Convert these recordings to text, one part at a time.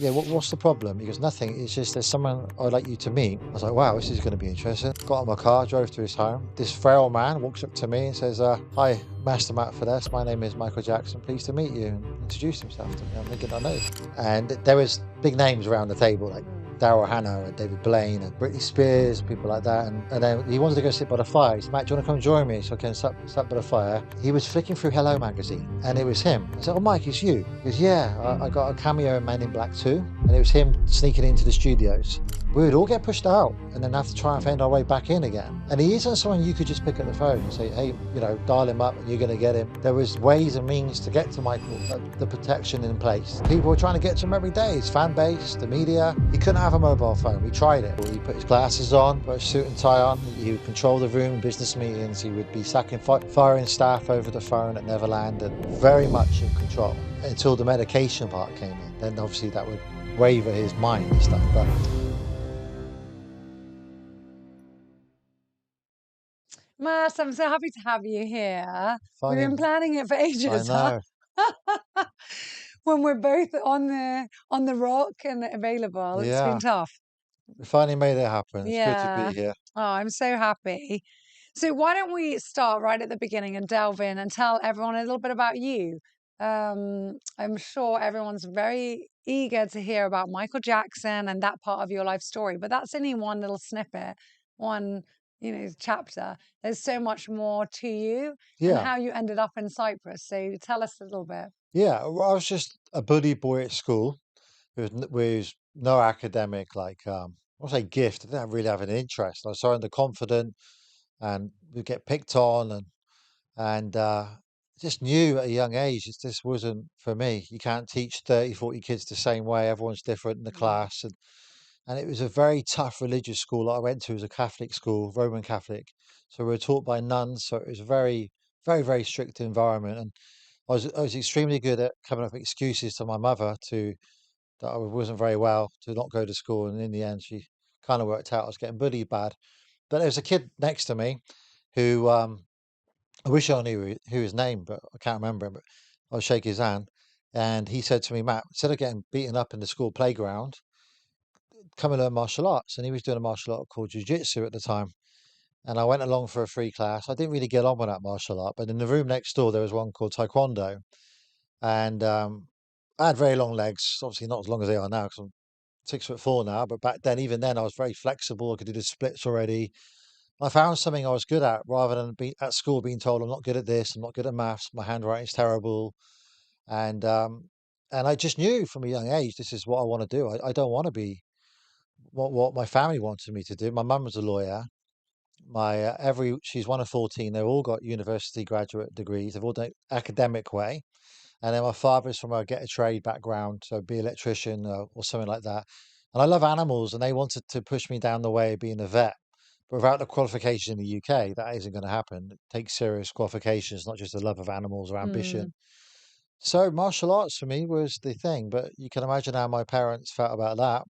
Yeah, what's the problem? He goes, nothing. It's just there's someone I'd like you to meet. I was like, wow, this is going to be interesting. Got in my car, drove to his home. This frail man walks up to me and says, hi, Master Matt Fiddes. My name is Michael Jackson. Pleased to meet you. And introduced himself to me. I'm thinking, I know. And there was big names around the table, like Daryl Hannah and David Blaine and Britney Spears, people like that. And then he wanted to go sit by the fire. He said, Matt, do you want to come join me? So I came sat by the fire. He was flicking through Hello magazine and it was him. I said, oh, Mike, it's you. He goes, yeah, I got a cameo in Men in Black 2. And it was him sneaking into the studios. We would all get pushed out and then have to try and find our way back in again. And he isn't someone you could just pick up the phone and say, hey, dial him up and you're going to get him. There was ways and means to get to Michael, the protection in place. People were trying to get to him every day. His fan base, the media. He couldn't have a mobile phone. We tried it. He put his glasses on, put a suit and tie on. He would control the room in business meetings. He would be sacking firing staff over the phone at Neverland and very much in control until the medication part came in. Then obviously that would waver his mind and stuff. But Matt, I'm so happy to have you here. We've been finding, planning it for ages, I huh? When we're both on the rock and available, it's been yeah, tough. we finally made it happen. It's good to Yeah. be here. Oh, I'm so happy. So why don't we start right at the beginning and delve in and tell everyone a little bit about you? I'm sure everyone's very eager to hear about Michael Jackson and that part of your life story, but that's only one little snippet, one, chapter. There's so much more to you and Yeah, how you ended up in Cyprus. So tell us a little bit. yeah. Well, I was just a bully boy at school with no academic I say gift. I didn't really have an interest. I was so underconfident and would get picked on and just knew at a young age this wasn't for me. You can't teach 30, 40 kids the same way. Everyone's different in the Mm. class. And it was a very tough religious school that I went to. It was a Catholic school, Roman Catholic. So we were taught by nuns. So it was a very, very, very strict environment. And I was extremely good at coming up with excuses to my mother that I wasn't very well to not go to school. And in the end, she kind of worked out I was getting bullied bad. But there was a kid next to me who I wish I knew who his name, but I can't remember him. But I'll shake his hand. And he said to me, Matt, instead of getting beaten up in the school playground, come and learn martial arts. And he was doing a martial art called jiu-jitsu at the time. And I went along for a free class. I didn't really get on with that martial art, but in the room next door, there was one called taekwondo. And I had very long legs, obviously not as long as they are now, because I'm 6'4" now. But back then, even then, I was very flexible. I could do the splits already. I found something I was good at rather than be at school being told I'm not good at this, I'm not good at maths, my handwriting's terrible. And and I just knew from a young age this is what I want to do. I don't want to be what my family wanted me to do. My mum was a lawyer. My she's one of 14. They've all got university graduate degrees. They've all done it academic way. And then my father's from a get a trade background, so be electrician or something like that. And I love animals, and they wanted to push me down the way of being a vet. But without the qualification in the UK, that isn't going to happen. It takes serious qualifications, not just the love of animals or Mm. ambition. So martial arts for me was the thing. But you can imagine how my parents felt about that.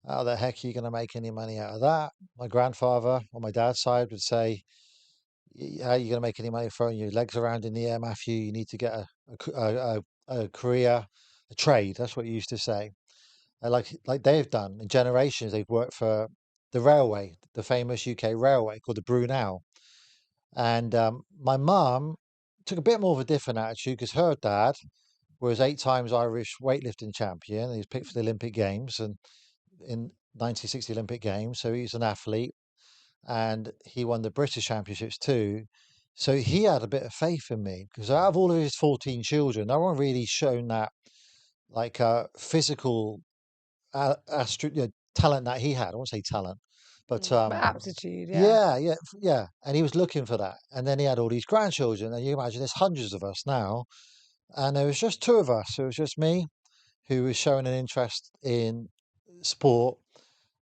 How the heck are you going to make any money out of that? My grandfather on my dad's side would say, how are you going to make any money throwing your legs around in the air, Matthew? You need to get a career, a trade. That's what you used to say. Like they've done in generations. They've worked for the railway, the famous UK railway called the Brunel. And my mum took a bit more of a different attitude because her dad was 8 times Irish weightlifting champion. He was picked for the Olympic Games and in 1960 Olympic Games. So he's an athlete and he won the British Championships too. So he had a bit of faith in me because out of all of his 14 children, no one really shown that physical talent that he had. I won't say talent, but But aptitude, yeah. yeah. And he was looking for that. And then he had all these grandchildren, and you imagine there's hundreds of us now, and there was just two of us. It was just me who was showing an interest in sport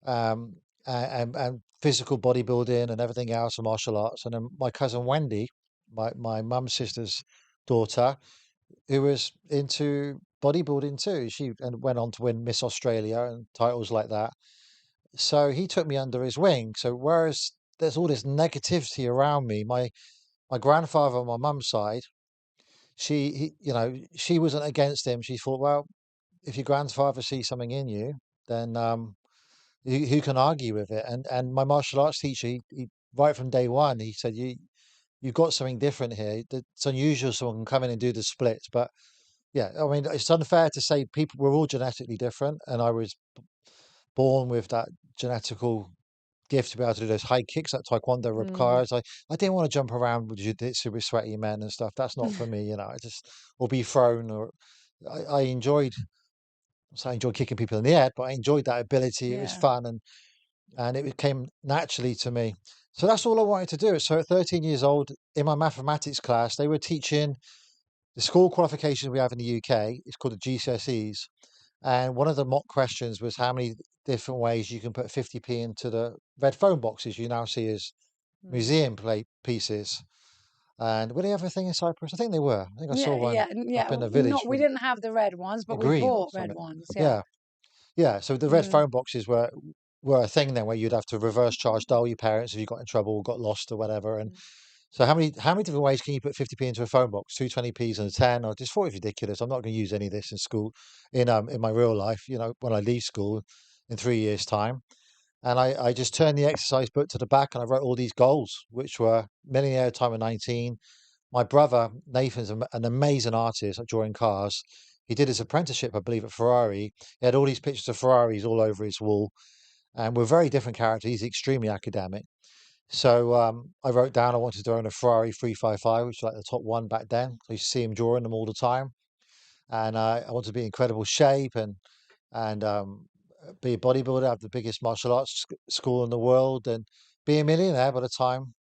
um, and physical bodybuilding and everything else and martial arts. And then my cousin Wendy, my mum's sister's daughter, who was into bodybuilding too. She and went on to win Miss Australia and titles like that. So he took me under his wing. So whereas there's all this negativity around me, my grandfather on my mum's side, she wasn't against him. She thought, well, if your grandfather sees something in you, then who can argue with it? And my martial arts teacher, he right from day one, he said, you've got something different here. It's unusual someone can come in and do the splits, but yeah, I mean, it's unfair to say people we're all genetically different, and I was born with that genetical gift to be able to do those high kicks, that taekwondo Mm, reprise. I didn't want to jump around with jiu-jitsu with sweaty men and stuff. That's not for me, I just or be thrown or I enjoyed so I enjoyed kicking people in the head, but I enjoyed that ability. It was yeah. fun and it came naturally to me. So that's all I wanted to do. So at 13 years old, in my mathematics class, they were teaching the school qualifications we have in the UK. It's called the GCSEs. And one of the mock questions was how many different ways you can put 50p into the red phone boxes you now see as Mm. museum plate pieces. And were they ever a thing in Cyprus? I think they were. I think I saw Yeah, one yeah, up yeah. in the village Not we with didn't have the red ones, the but we green or bought red something. ones. Yeah. Yeah. Yeah. So the red Mm, phone boxes were a thing then where you'd have to reverse charge dial your parents if you got in trouble or got lost or whatever. And mm. so how many different ways can you put 50p into a phone box? Two 20p's and a 10? I just thought it was ridiculous. I'm not going to use any of this in school, in my real life, when I leave school in 3 years' time. And I just turned the exercise book to the back and I wrote all these goals, which were millionaire at time of 19. My brother, Nathan's an amazing artist at drawing cars. He did his apprenticeship, I believe, at Ferrari. He had all these pictures of Ferraris all over his wall. And we're very different characters. He's extremely academic. So I wrote down I wanted to own a Ferrari 355, which was like the top one back then. I used to see him drawing them all the time. And I wanted to be in incredible shape and be a bodybuilder, have the biggest martial arts school in the world, and be a millionaire by the time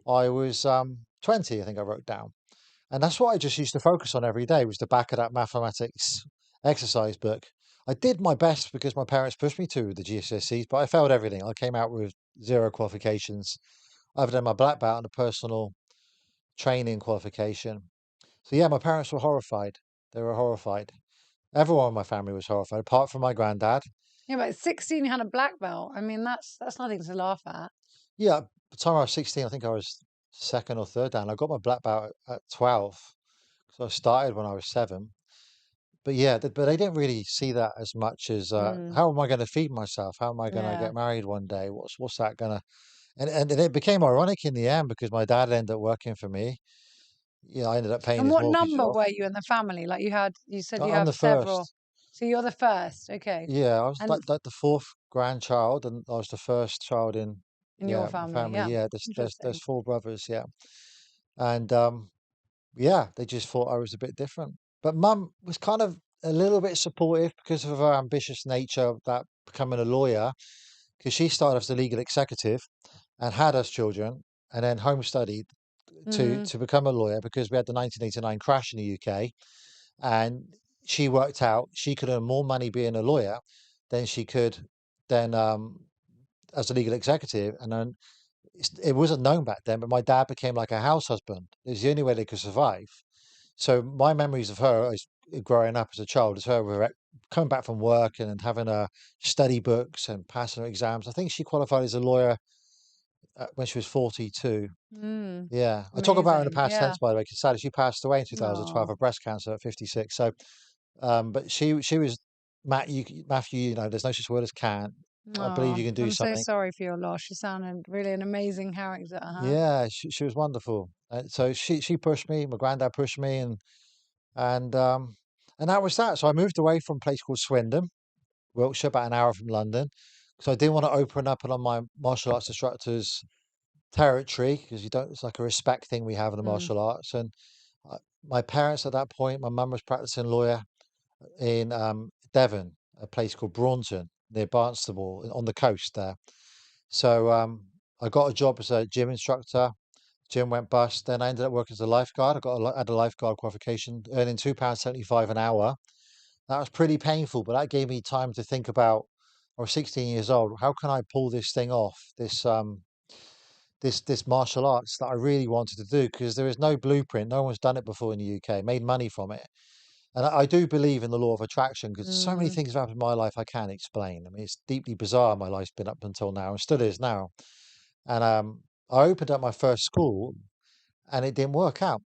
I was 20, I think I wrote down. And that's what I just used to focus on every day was the back of that mathematics exercise book. I did my best because my parents pushed me to the GCSEs, but I failed everything. I came out with zero qualifications other than my black belt and a personal training qualification. So yeah, my parents were horrified. They were horrified. Everyone in my family was horrified, apart from my granddad. Yeah, but at 16 you had a black belt. I mean, that's nothing to laugh at. Yeah, by the time I was 16, I think I was second or third down. I got my black belt at 12. So I started when I was 7. But yeah, but they didn't really see that as much as Mm, how am I going to feed myself? How am I going to yeah. get married one day? What's that gonna? And it became ironic in the end because my dad ended up working for me. I ended up paying And his what mortgage number off. were you in the family? Like you said you I'm have the several. first. So you're the first, okay. Yeah, I was And like the fourth grandchild, and I was the first child in in your my family, family. yeah. Yeah, there's Interesting. four brothers. Yeah, and yeah, they just thought I was a bit different. But mum was kind of a little bit supportive because of her ambitious nature of that becoming a lawyer, because she started as a legal executive and had us children, and then home studied to Mm, to become a lawyer because we had the 1989 crash in the UK, and she worked out she could earn more money being a lawyer than she could then as a legal executive, and then it wasn't known back then, but my dad became like a house husband. It was the only way they could survive. So my memories of her as growing up as a child is her coming back from work and having her study books and passing her exams. I think she qualified as a lawyer when she was 42. mm, Yeah, I talk about her in the amazing. past Yeah. tense, by the way, because sadly she passed away in 2012 Oh, of breast cancer at 56. So, but she was Matthew. There's no such word as can't. I believe oh, you can do I'm so something. sorry for your loss. You sounded really an amazing character, huh? Yeah, she was wonderful. So she pushed me. My granddad pushed me, and um, and that was that. So I moved away from a place called Swindon, Wiltshire, about an hour from London, because I didn't want to open up on my martial arts instructors' territory because you don't. It's like a respect thing we have in the Mm, martial arts. And uh, my parents at that point, my mum was practicing lawyer in Devon, a place called Braunton near Barnstable on the coast there. So I got a job as a gym instructor. Gym went bust. Then I ended up working as a lifeguard. Had a lifeguard qualification, earning £2.75 an hour. That was pretty painful, but that gave me time to think about. I was 16 years old. How can I pull this thing off? This martial arts that I really wanted to do because there is no blueprint. No one's done it before in the UK. Made money from it, and I do believe in the law of attraction because so many mm, things have happened in my life I can't explain. I mean, it's deeply bizarre. My life's been up until now and still is now. And I opened up my first school, and it didn't work out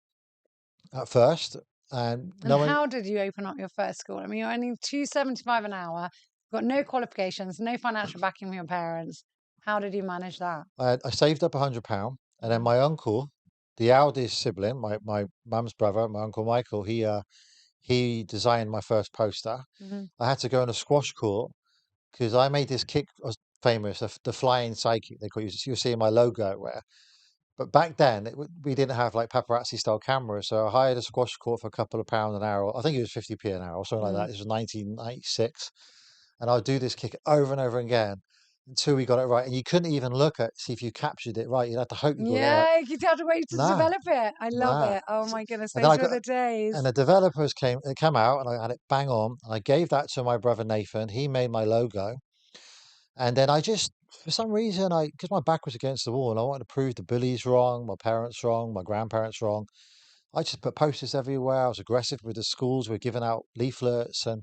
at first. And And no one, how did you open up your first school? I mean, you're earning $2.75 an hour, got no qualifications, no financial backing from your parents. How did you manage that? I saved up £100, and then my uncle, the eldest sibling, my mum's brother, my uncle Michael, he designed my first poster. Mm-hmm. I had to go on a squash court because I made this kick famous, the flying sidekick they call it. You'll see my logo everywhere. But back then, we didn't have like paparazzi style cameras, so I hired a squash court for a couple of pounds an hour. I think it was 50p an hour or something like that. This was 1996, and I'd do this kick over and over again until we got it right. And you couldn't even look at see if you captured it right. You'd have to hope you got it right. Yeah, you have to wait to Nah, develop it. I love nah. it. Oh my goodness, And then those were the days. and the developers came out, and I had it bang on. And I gave that to my brother Nathan. He made my logo, and then I just, for some reason, because my back was against the wall, and I wanted to prove the bullies wrong, my parents wrong, my grandparents wrong. I just put posters everywhere. I was aggressive with the schools. We're giving out leaflets, and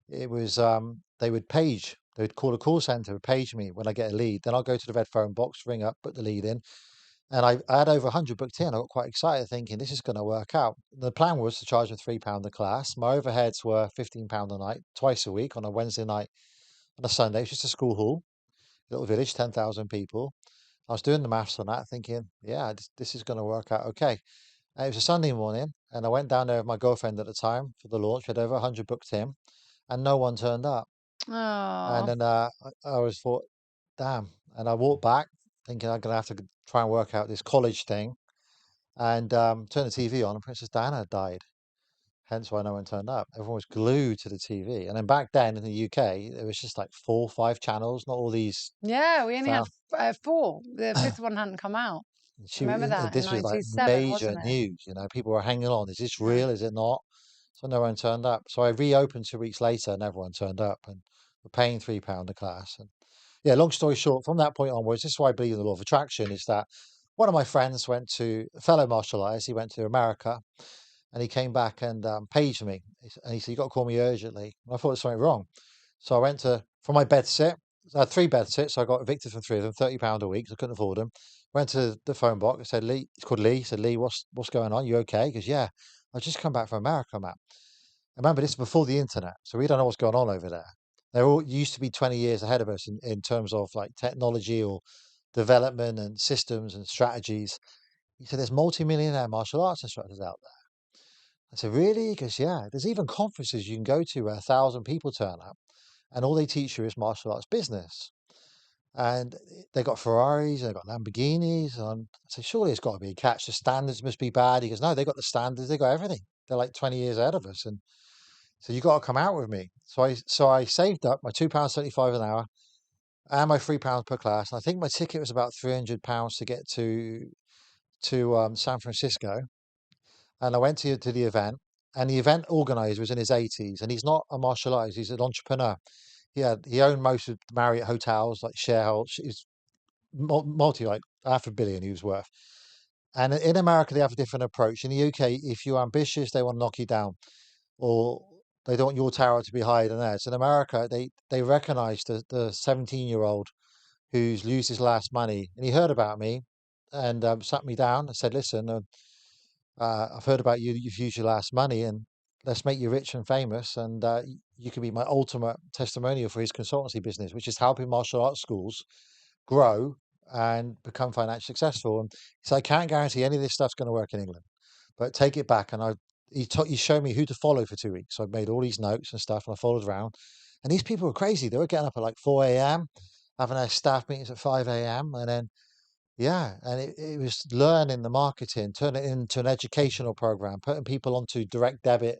it was they would call a call center, page me when I get a lead. Then I'll go to the red phone box, ring up, put the lead in, and I had over 100 booked in. I got quite excited, thinking this is going to work out. The plan was to charge them £3 a class. My overheads were £15 a night, twice a week on a Wednesday night, on a Sunday. It's just a school hall, little village, 10,000 people. I was doing the maths on that, thinking, yeah, this is going to work out okay. It was a Sunday morning, and I went down there with my girlfriend at the time for the launch. We had over 100 booked in, and no one turned up. And Oh, then I was thought, damn. And I walked back, thinking I'm going to have to try and work out this college thing. And turned the TV on, and Princess Diana had died. Hence why no one turned up. Everyone was glued to the TV. And then back then in the UK, there was just like 4 or 5 channels, not all these. yeah, we only had Found, four. The fifth one hadn't come out. Remember and that in this was like 97, major wasn't it? news. People were hanging on. Is this Yeah. real? Is it not? So no one turned up. So I reopened 2 weeks later, and everyone turned up, and we're paying £3 a class. And yeah, long story short, from that point onwards, this is why I believe in the law of attraction. Is that one of my friends went to a fellow martial artist. He went to America, and he came back and paged me. And he said, "You got to call me urgently." And I thought there was something wrong. So I went for my bed sit. I had 3 bed sits. So I got evicted from 3 of them, £30 a week. So I couldn't afford them. Went to the phone box. I said, "Lee," it's called Lee. I said, "Lee, what's going on? You okay?" He goes, "Yeah, I just come back from America, Matt." Remember, this is before the internet, so we don't know what's going on over there. They're all used to be 20 years ahead of us in terms of like technology or development and systems and strategies. He said, "There's multi-millionaire martial arts instructors out there." I said, "Really?" He goes, "Yeah, there's even conferences you can go to where 1,000 people turn up, and all they teach you is martial arts business. And they got Ferraris, and they got Lamborghinis." And I said, "Surely it's got to be a catch. The standards must be bad." He goes, "No, they got the standards. They got everything. They're like 20 years ahead of us." And so you got to come out with me. So I saved up my £2.75 an hour and my £3 per class. And I think my ticket was about £300 to get to San Francisco. And I went to the event, and the event organizer was in his 80s, and he's not a martial artist, he's an entrepreneur. He owned most of the Marriott hotels, like shareholders. He's multi, like half a billion he was worth. And in America, they have a different approach. In the UK, if you're ambitious, they want to knock you down, or they don't want your tower to be higher than theirs. In America, they recognize the 17-year-old who's used his last money, and he heard about me, and sat me down and said, "Listen, I've heard about you. You've used your last money, and let's make you rich and famous. And you can be my ultimate testimonial for his consultancy business, which is helping martial arts schools grow and become financially successful." And so I can't guarantee any of this stuff's going to work in England, but take it back. And he showed me who to follow for 2 weeks. So I made all these notes and stuff, and I followed around. And these people were crazy. They were getting up at like 4 a.m., having their staff meetings at 5 a.m., and then yeah, and it was learning the marketing, turning it into an educational program, putting people onto direct debit,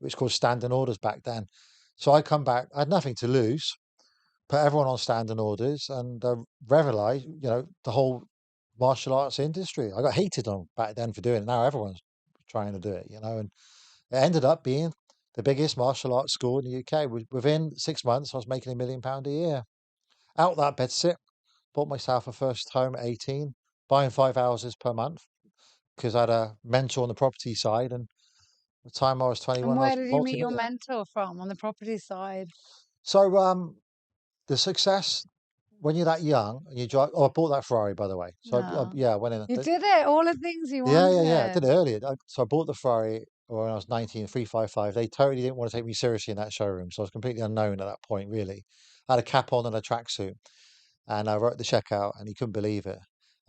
which was called standing orders back then. So I come back, I had nothing to lose, put everyone on standing orders, and revolutionized, the whole martial arts industry. I got hated on back then for doing it. Now everyone's trying to do it. And it ended up being the biggest martial arts school in the UK. Within 6 months, I was making £1 million a year. Out that bed sit, bought myself a first home at 18, buying 5 houses per month because I had a mentor on the property side. And the time I was And 21, I where was did you meet your multi-millionaire. mentor from on the property side? So the success when you're that young and you drive. Oh, I bought that Ferrari, by the way. So No. yeah, I went in. You did it, all the things you Yeah, yeah, yeah. I did wanted. it earlier. So I bought the Ferrari. or when I was 19, 355, they totally didn't want to take me seriously in that showroom. So I was completely unknown at that point, really. I had a cap on and a tracksuit, and I wrote the check out, and he couldn't believe it.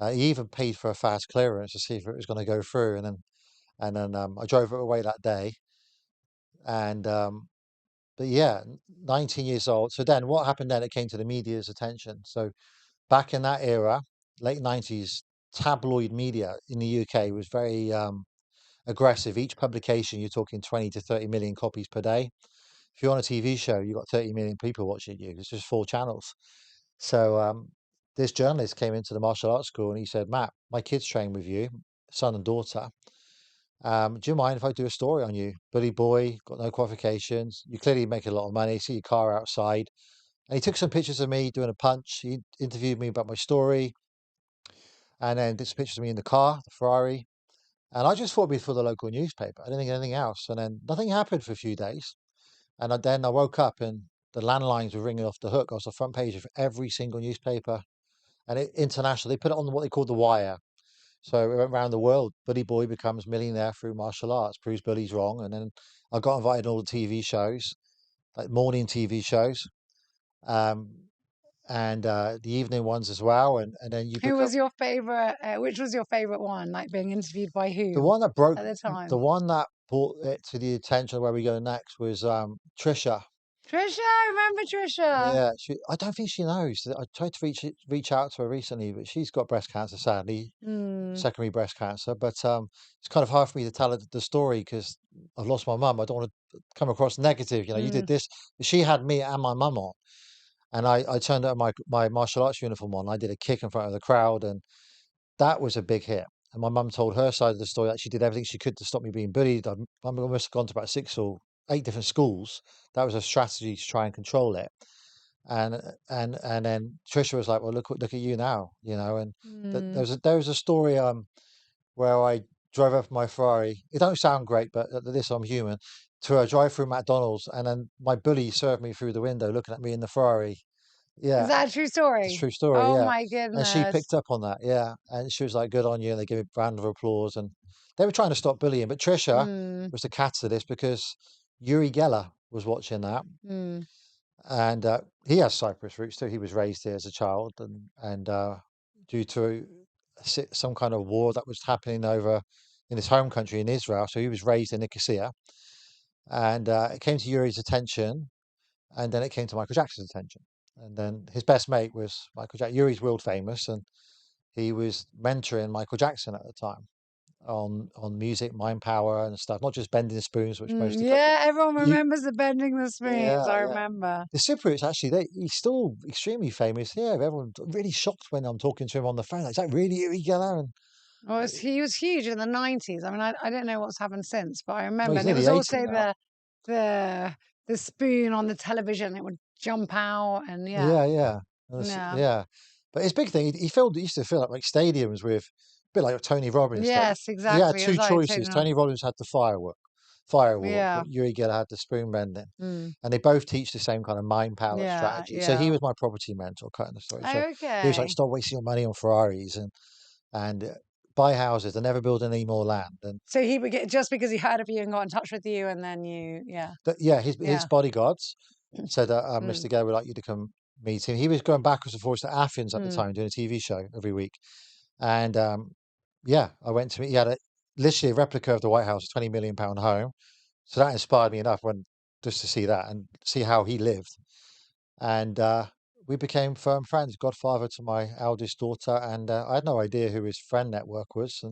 He even paid for a fast clearance to see if it was going to go through, and then I drove it away that day. And but yeah, 19 years old. So then, what happened then? It came to the media's attention. So back in that era, late 90s, tabloid media in the UK was very aggressive. Each publication, you're talking 20 to 30 million copies per day. If you're on a TV show, you've got 30 million people watching you. It's just 4 channels. So this journalist came into the martial arts school and he said, Matt, my kids train with you, son and daughter. Do you mind if I do a story on you? Bully boy, got no qualifications. You clearly make a lot of money. See your car outside. And he took some pictures of me doing a punch. He interviewed me about my story and then did some pictures of me in the car, the Ferrari. And I just thought it'd be for the local newspaper. I didn't think anything else. And then nothing happened for a few days. And then I woke up and the landlines were ringing off the hook. I was the front page of every single newspaper and international. They put it on what they called the wire. So it went around the world. Bully boy becomes millionaire through martial arts, proves bully's wrong. And then I got invited to all the TV shows, like morning TV shows, um, and the evening ones as well. And then you Who become was your favorite? Which was your favorite one? Like being interviewed by the who one that broke, at the the time? one that brought it to the attention of where we go next was Trisha. Trisha, I remember Trisha. Yeah, I don't think she knows. I tried to reach out to her recently, but she's got breast cancer, sadly, Hmm. secondary breast cancer. But it's kind of hard for me to tell her the story because I've lost my mum. I don't want to come across negative. You know, you Hmm. did this. She had me and my mum on, and I turned out my martial arts uniform on. I did a kick in front of the crowd, and that was a big hit. And my mum told her side of the story that she did everything she could to stop me being bullied. I'm almost gone to about 6 or 8 different schools. That was a strategy to try and control it. And then Trisha was like, "Well, look at you now," you know. And Hmm. there was a story where I drove up my Ferrari. It don't sound great, but at this I'm human. To a drive-through McDonald's, and then my bully served me through the window, looking at me in the Ferrari. Is Yeah, that a true it's a story? true story. Oh Yeah, my and she goodness. picked up on that. Yeah, and she was like, "Good on you," and they gave me a round of applause. And they were trying to stop bullying, but Trisha Hmm. was the catalyst because Yuri Geller was watching that. Hmm. And he has Cyprus roots too. He was raised here as a child, and due to some kind of war that was happening over in his home country in Israel, so he was raised in Nicosia. And it came to Yuri's attention, and then it came to Michael Jackson's attention. And then his best mate was Michael Jackson. Yuri's world famous, and he was mentoring Michael Jackson at the time on music, mind power, and stuff. Not just bending spoons, which most Yeah, everyone you remembers the bending the spoons. yeah, I yeah. remember. The Cypriots actually, he's still extremely famous here. Everyone's really shocked when I'm talking to him on the phone. Like, is that really Uri Geller? And Well, he was huge in the 90s. I mean, I don't know what's happened since, but I well, remember. he's And it nearly was 80 also now. the the spoon on the television. It would jump out, and yeah, Yeah, yeah, yeah, yeah. But his big thing, he used to fill up like stadiums with a bit like Tony Robbins. Like yes, he had exactly. It was two like choices. Tony Robbins had the firewalk, yeah, but Uri Geller had the spoon bending, mm, and they both teach the same kind of mind power yeah, strategy. So he yeah. was my property mentor, cutting the story short. He was like, Okay. "Stop wasting your money on Ferraris and buy houses and never build any more land." And So he would get just because he heard of you and got in touch with you, and then yeah, yeah, his yeah, bodyguards said, mm, "Mr. Gay, we'd like you to come meet him." He was going backwards and forwards to Athens at the mm, time, doing a TV show every week. And yeah, I went to meet. He had literally a replica of the White House, £20 million home. So that inspired me enough when just to see that and see how he lived. And we became firm friends. Godfather to my eldest daughter, and I had no idea who his friend network was,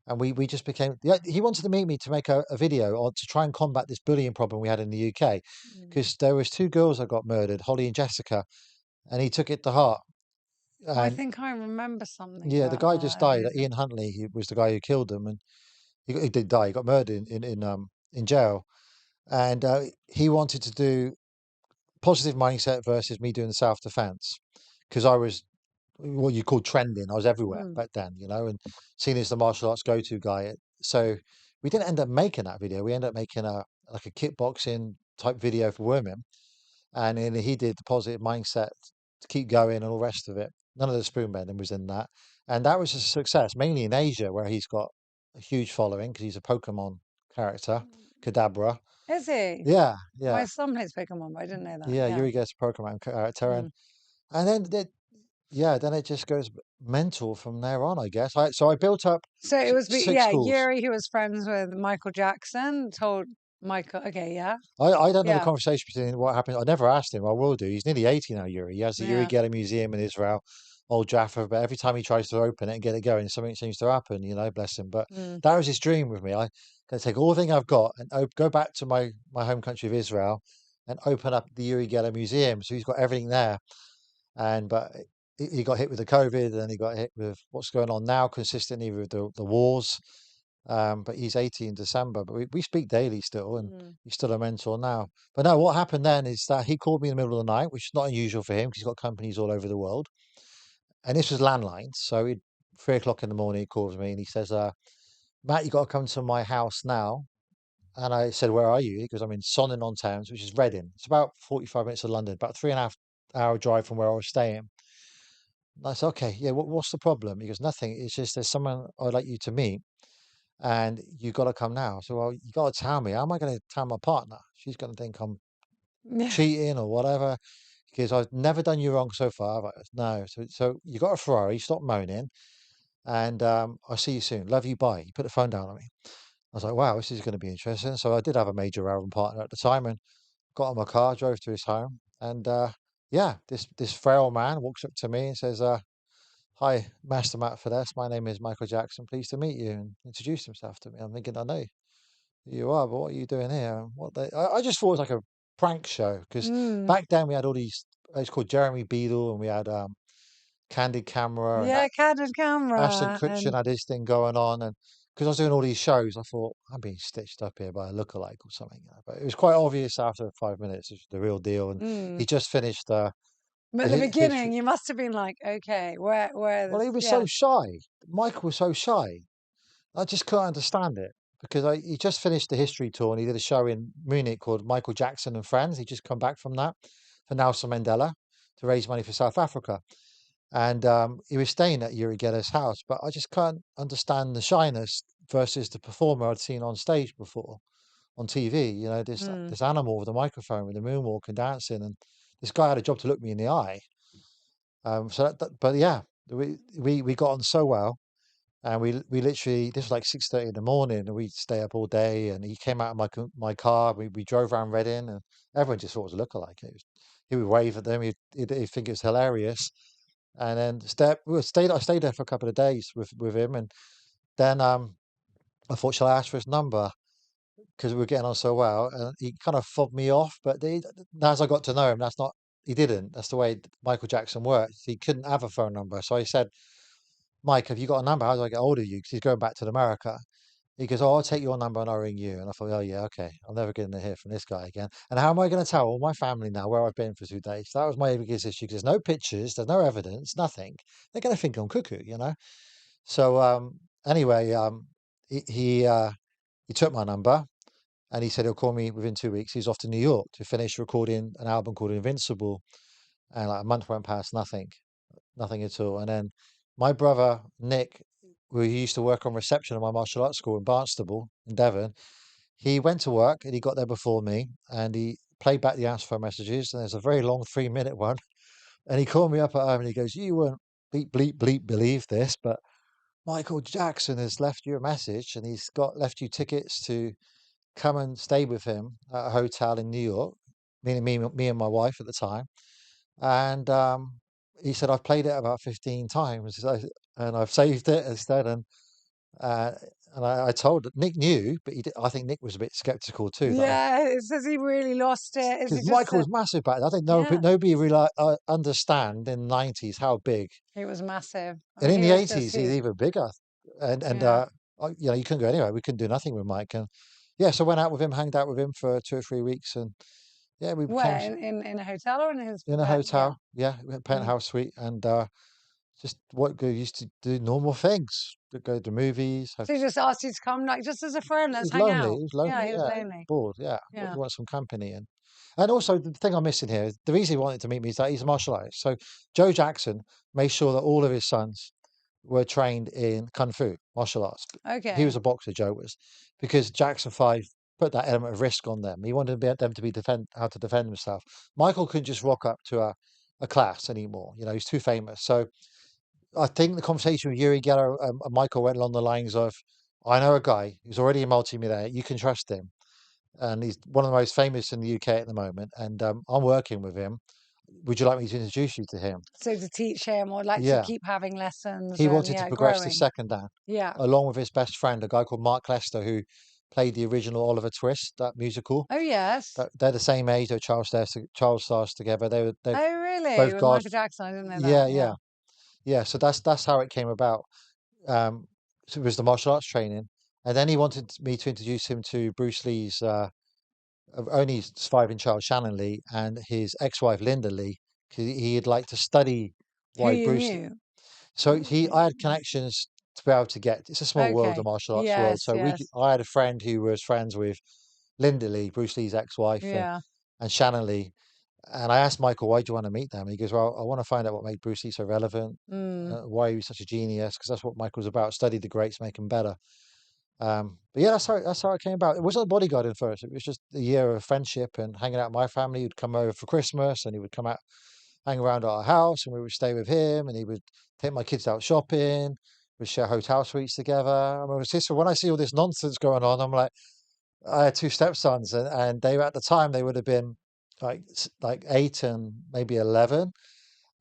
and we just became. Yeah, he wanted to meet me to make a video or to try and combat this bullying problem we had in the UK, mm. because there was 2 girls that got murdered, Holly and Jessica, and he took it to heart. Oh, I And think I remember something yeah, the about guy just that. died. Ian Huntley, he was the guy who killed them, and he did die. He got murdered in jail, and he wanted to do positive mindset versus me doing the self defense because I was what you call trending. I was everywhere Mm. back then, and seen as the martial arts go-to guy. So we didn't end up making that video. We ended up making a like a kickboxing type video for women, and then he did the positive mindset to keep going and all the rest of it. None of the spoon bending was in that, and that was a success, mainly in Asia where he's got a huge following because he's a Pokemon character, Kadabra. Is he? Yeah, My yeah, son plays Pokemon, but I didn't know that. yeah. Yeah. Yuri gets a Pokemon character, Mm. and then it just goes mental from there on, I guess. So I built up So it was, six yeah, schools. Yuri, who was friends with Michael Jackson, told Michael, okay, yeah, I don't know the yeah, conversation between what happened. I never asked him. I will do. He's nearly 80 now, Yuri. He has the Yuri yeah. Geller Museum in Israel, Old Jaffa. But every time he tries to open it and get it going, something seems to happen, bless him. But Mm. that was his dream with me. I'm going to take all the thing I've got and go back to my home country of Israel and open up the Yuri Geller Museum. So he's got everything there. But he got hit with the COVID and he got hit with what's going on now consistently with the wars. But he's 80 in December, but we speak daily still, and Mm. he's still a mentor now. But no, what happened then is that he called me in the middle of the night, which is not unusual for him because he's got companies all over the world. And this was landlines. So 3 o'clock in the morning, he calls me and he says, Matt, you got to come to my house now. And I said, where are you? He goes, I'm in Sonning-on-Thames, which is Reading. It's about 45 minutes of London, about 3.5 hour drive from where I was staying. And I said, okay, yeah, what's the problem? He goes, nothing. It's just there's someone I'd like you to meet. And you got to come now. So, well, you got to tell me. How am I going to tell my partner? She's going to think I'm Yeah. cheating or whatever because I've never done you wrong so far. No. So you got a Ferrari. Stop moaning, and I'll see you soon. Love you. Bye. He put the phone down on me. I was like, wow, this is going to be interesting. So I did have a major album partner at the time, and got in my car, drove to his home, and yeah, this frail man walks up to me and says, "Hi, Master Matt Fiddes. My name is Michael Jackson. Pleased to meet you." And introduced himself to me. I'm thinking, I know you are, but what are you doing here? I just thought it was like a prank show because Mm. back then we had all these. It's called Jeremy Beadle, and we had Candid Camera, and Yeah, candid Ashton camera. Kutcher And had his thing going on. And because I was doing all these shows, I thought I'm being stitched up here by a lookalike or something. But it was quite obvious after 5 minutes it was the real deal. And he mm. just finished But the at the history. beginning, you must have been like, okay, where Well, this, he was yeah. so shy. Michael was so shy. I just couldn't understand it because he just finished the history tour and he did a show in Munich called Michael Jackson and Friends. He just come back from that for Nelson Mandela to raise money for South Africa. And he was staying at Uri Geller's house, but I just can't understand the shyness versus the performer I'd seen on stage before on TV. This Mm. this animal with a microphone with a moonwalk and dancing, and this guy had a job to look me in the eye. But yeah, we got on so well. And we literally, this was like 6:30 in the morning, and we'd stay up all day. And he came out of my car. We drove around Reading, and everyone just thought it was a lookalike. He would wave at them. He'd think it was hilarious. And then I stayed there for a couple of days with him. And then I thought, shall I ask for his number? Because we were getting on so well. And he kind of fobbed me off. But as I got to know him, he didn't. That's the way Michael Jackson works. He couldn't have a phone number. So I said, Mike, have you got a number? How do I get hold of you? Because he's going back to America. He goes, oh, I'll take your number and I'll ring you. And I thought, oh, yeah, okay. I'm never going to hear from this guy again. And how am I going to tell all my family now where I've been for 2 days? That was my biggest issue because there's no pictures, there's no evidence, nothing. They're going to think I'm cuckoo. So anyway, he took my number and he said he'll call me within 2 weeks. He's off to New York to finish recording an album called Invincible. And like a month went past, nothing at all. And then my brother Nick, who used to work on reception at my martial arts school in Barnstable in Devon, he went to work and he got there before me and he played back the answer phone messages. And there's a very long 3-minute one. And he called me up at home and he goes, you won't bleep, bleep, bleep believe this, but Michael Jackson has left you a message and he's left you tickets to come and stay with him at a hotel in New York, meaning me and my wife at the time. And he said, I've played it about 15 times and I've saved it instead. Uh, and I told Nick knew, but I think Nick was a bit skeptical too. That Yeah, it says he really lost it. Is he because just Michael said, was massive back then. I think yeah, nobody really understand in the 90s how big. he was massive. I And mean, in he the was just 80s, he's huge. even bigger. And Yeah. you couldn't go anywhere. We couldn't do nothing with Mike. And yeah, so went out with him, hanged out with him for 2 or 3 weeks. And yeah, we became Where? In a hotel or in his in a bed? Yeah. hotel. Yeah, we had a Mm. penthouse suite. And just what we used to do normal things, to go to movies. So he just asked you to come, like, just as a friend, He let's was hang lonely. out. He was Yeah, lonely. he was Yeah, lonely. bored. Yeah, Yeah. he wants some company. And also the thing I'm missing here is the reason he wanted to meet me is that he's a martial artist. So Joe Jackson made sure that all of his sons were trained in kung fu, martial arts. He was Okay. a boxer, Joe was, because Jackson 5 put that element of risk on them. He wanted them to be how to defend themselves. Michael couldn't just rock up to a class anymore. You know, he's too famous. So I think the conversation with Yuri Geller and Michael went along the lines of, I know a guy who's already a multi-millionaire. You can trust him. And he's one of the most famous in the UK at the moment. And I'm working with him. Would you like me to introduce you to him? So to teach him or like to Yeah. keep having lessons He and wanted to yeah, progress to growing. second dan, Yeah. along with his best friend, a guy called Mark Lester, who played the original Oliver Twist, that musical. Oh, yes. They're the same age. They're child stars together. They're Oh, really? both With guards. Michael Jackson? I didn't know that. Yeah, Yeah. yeah, yeah. So that's how it came about. So it was the martial arts training, and then he wanted me to introduce him to Bruce Lee's only surviving child, Shannon Lee, and his ex-wife Linda Lee. 'Cause he'd like to study Who why you Bruce. knew? So I had connections to be able to get. It's a small world, the Okay. martial arts world. Yes, So yes. I had a friend who was friends with Linda Lee, Bruce Lee's ex-wife, Yeah. and Shannon Lee. And I asked Michael, why do you want to meet them? And he goes, well, I want to find out what made Bruce Lee so relevant, Mm. why he was such a genius, because that's what Michael's about. Study the greats, make them better. But yeah, that's how it came about. It wasn't a bodyguard at first. It was just a year of friendship and hanging out with my family. He'd come over for Christmas and he would come out, hang around at our house, and we would stay with him. And he would take my kids out shopping. We'd share hotel suites together. I mean, it's just when I see all this nonsense going on, I'm like, I had two stepsons, and they were at the time they would have been like 8 and maybe 11.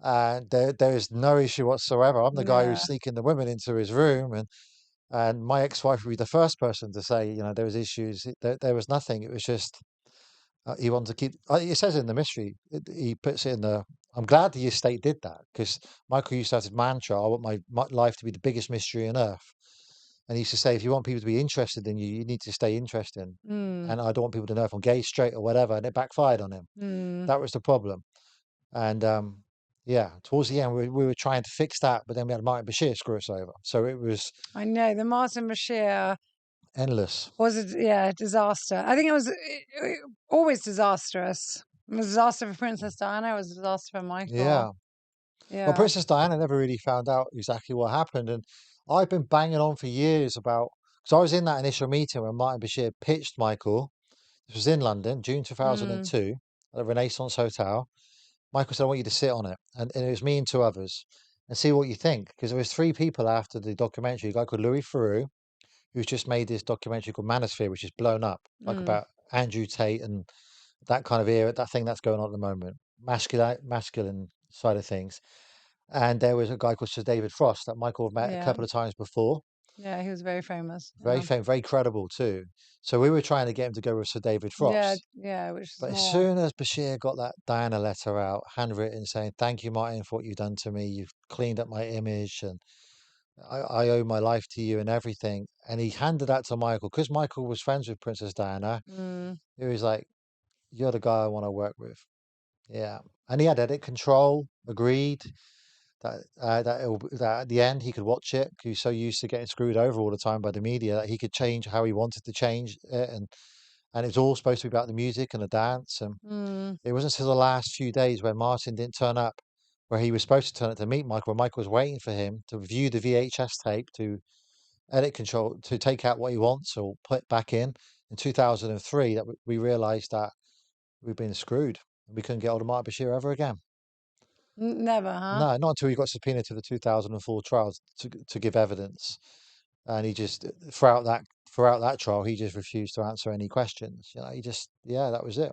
And there is no issue whatsoever. I'm the guy who's Yeah. sneaking the women into his room, and my ex-wife would be the first person to say, there was issues. There was nothing. It was just he wanted to keep. It says in the mystery. He puts it in the. I'm glad the estate did that because Michael used to have his mantra: "I want my life to be the biggest mystery on earth." And he used to say, "If you want people to be interested in you, you need to stay interested." Mm. And I don't want people to know if I'm gay, straight, or whatever. And it backfired on him. Mm. That was the problem. And yeah, towards the end, we were trying to fix that, but then we had Martin Bashir screw us over. So it was I know the Martin Bashir endless. was a disaster. I think it was always disastrous. It was a disaster for Princess Diana. It was a disaster for Michael. Yeah. Well, Yeah. Princess Diana never really found out exactly what happened. And I've been banging on for years about, because I was in that initial meeting when Martin Bashir pitched Michael. This was in London, June Mm. 2002, at the Renaissance Hotel. Michael said, I want you to sit on it. And it was me and two others and see what you think. Because there was three people after the documentary, a guy called Louis Theroux, who's just made this documentary called Manosphere, which is blown up, like Mm. about Andrew Tate and that kind of era, that thing that's going on at the moment, masculine side of things. And there was a guy called Sir David Frost that Michael had met a Yeah. couple of times before. Yeah. He was very famous. Very Yeah. famous, very credible too. So we were trying to get him to go with Sir David Yeah. Frost. Yeah. Which is But as more. soon as Bashir got that Diana letter out, handwritten, saying, Thank you, Martin, for what you've done to me. You've cleaned up my image and I owe my life to you and everything. And he handed that to Michael because Michael was friends with Princess Diana. Mm. He was like, You're the guy I want to work with. Yeah. And he had edit control, agreed that at the end he could watch it. 'Cause he was so used to getting screwed over all the time by the media that he could change how he wanted to change it, and it was all supposed to be about the music and the dance. And Mm. it wasn't until the last few days when Martin didn't turn up, where he was supposed to turn up to meet Michael, where Michael was waiting for him to view the VHS tape to edit control to take out what he wants or put it back in 2003 that we realized that we've been screwed. We couldn't get hold of Martin Bashir ever again. Never, huh? No, not until he got subpoenaed to the 2004 trials to give evidence, and he just throughout that trial he just refused to answer any questions. He just that was it.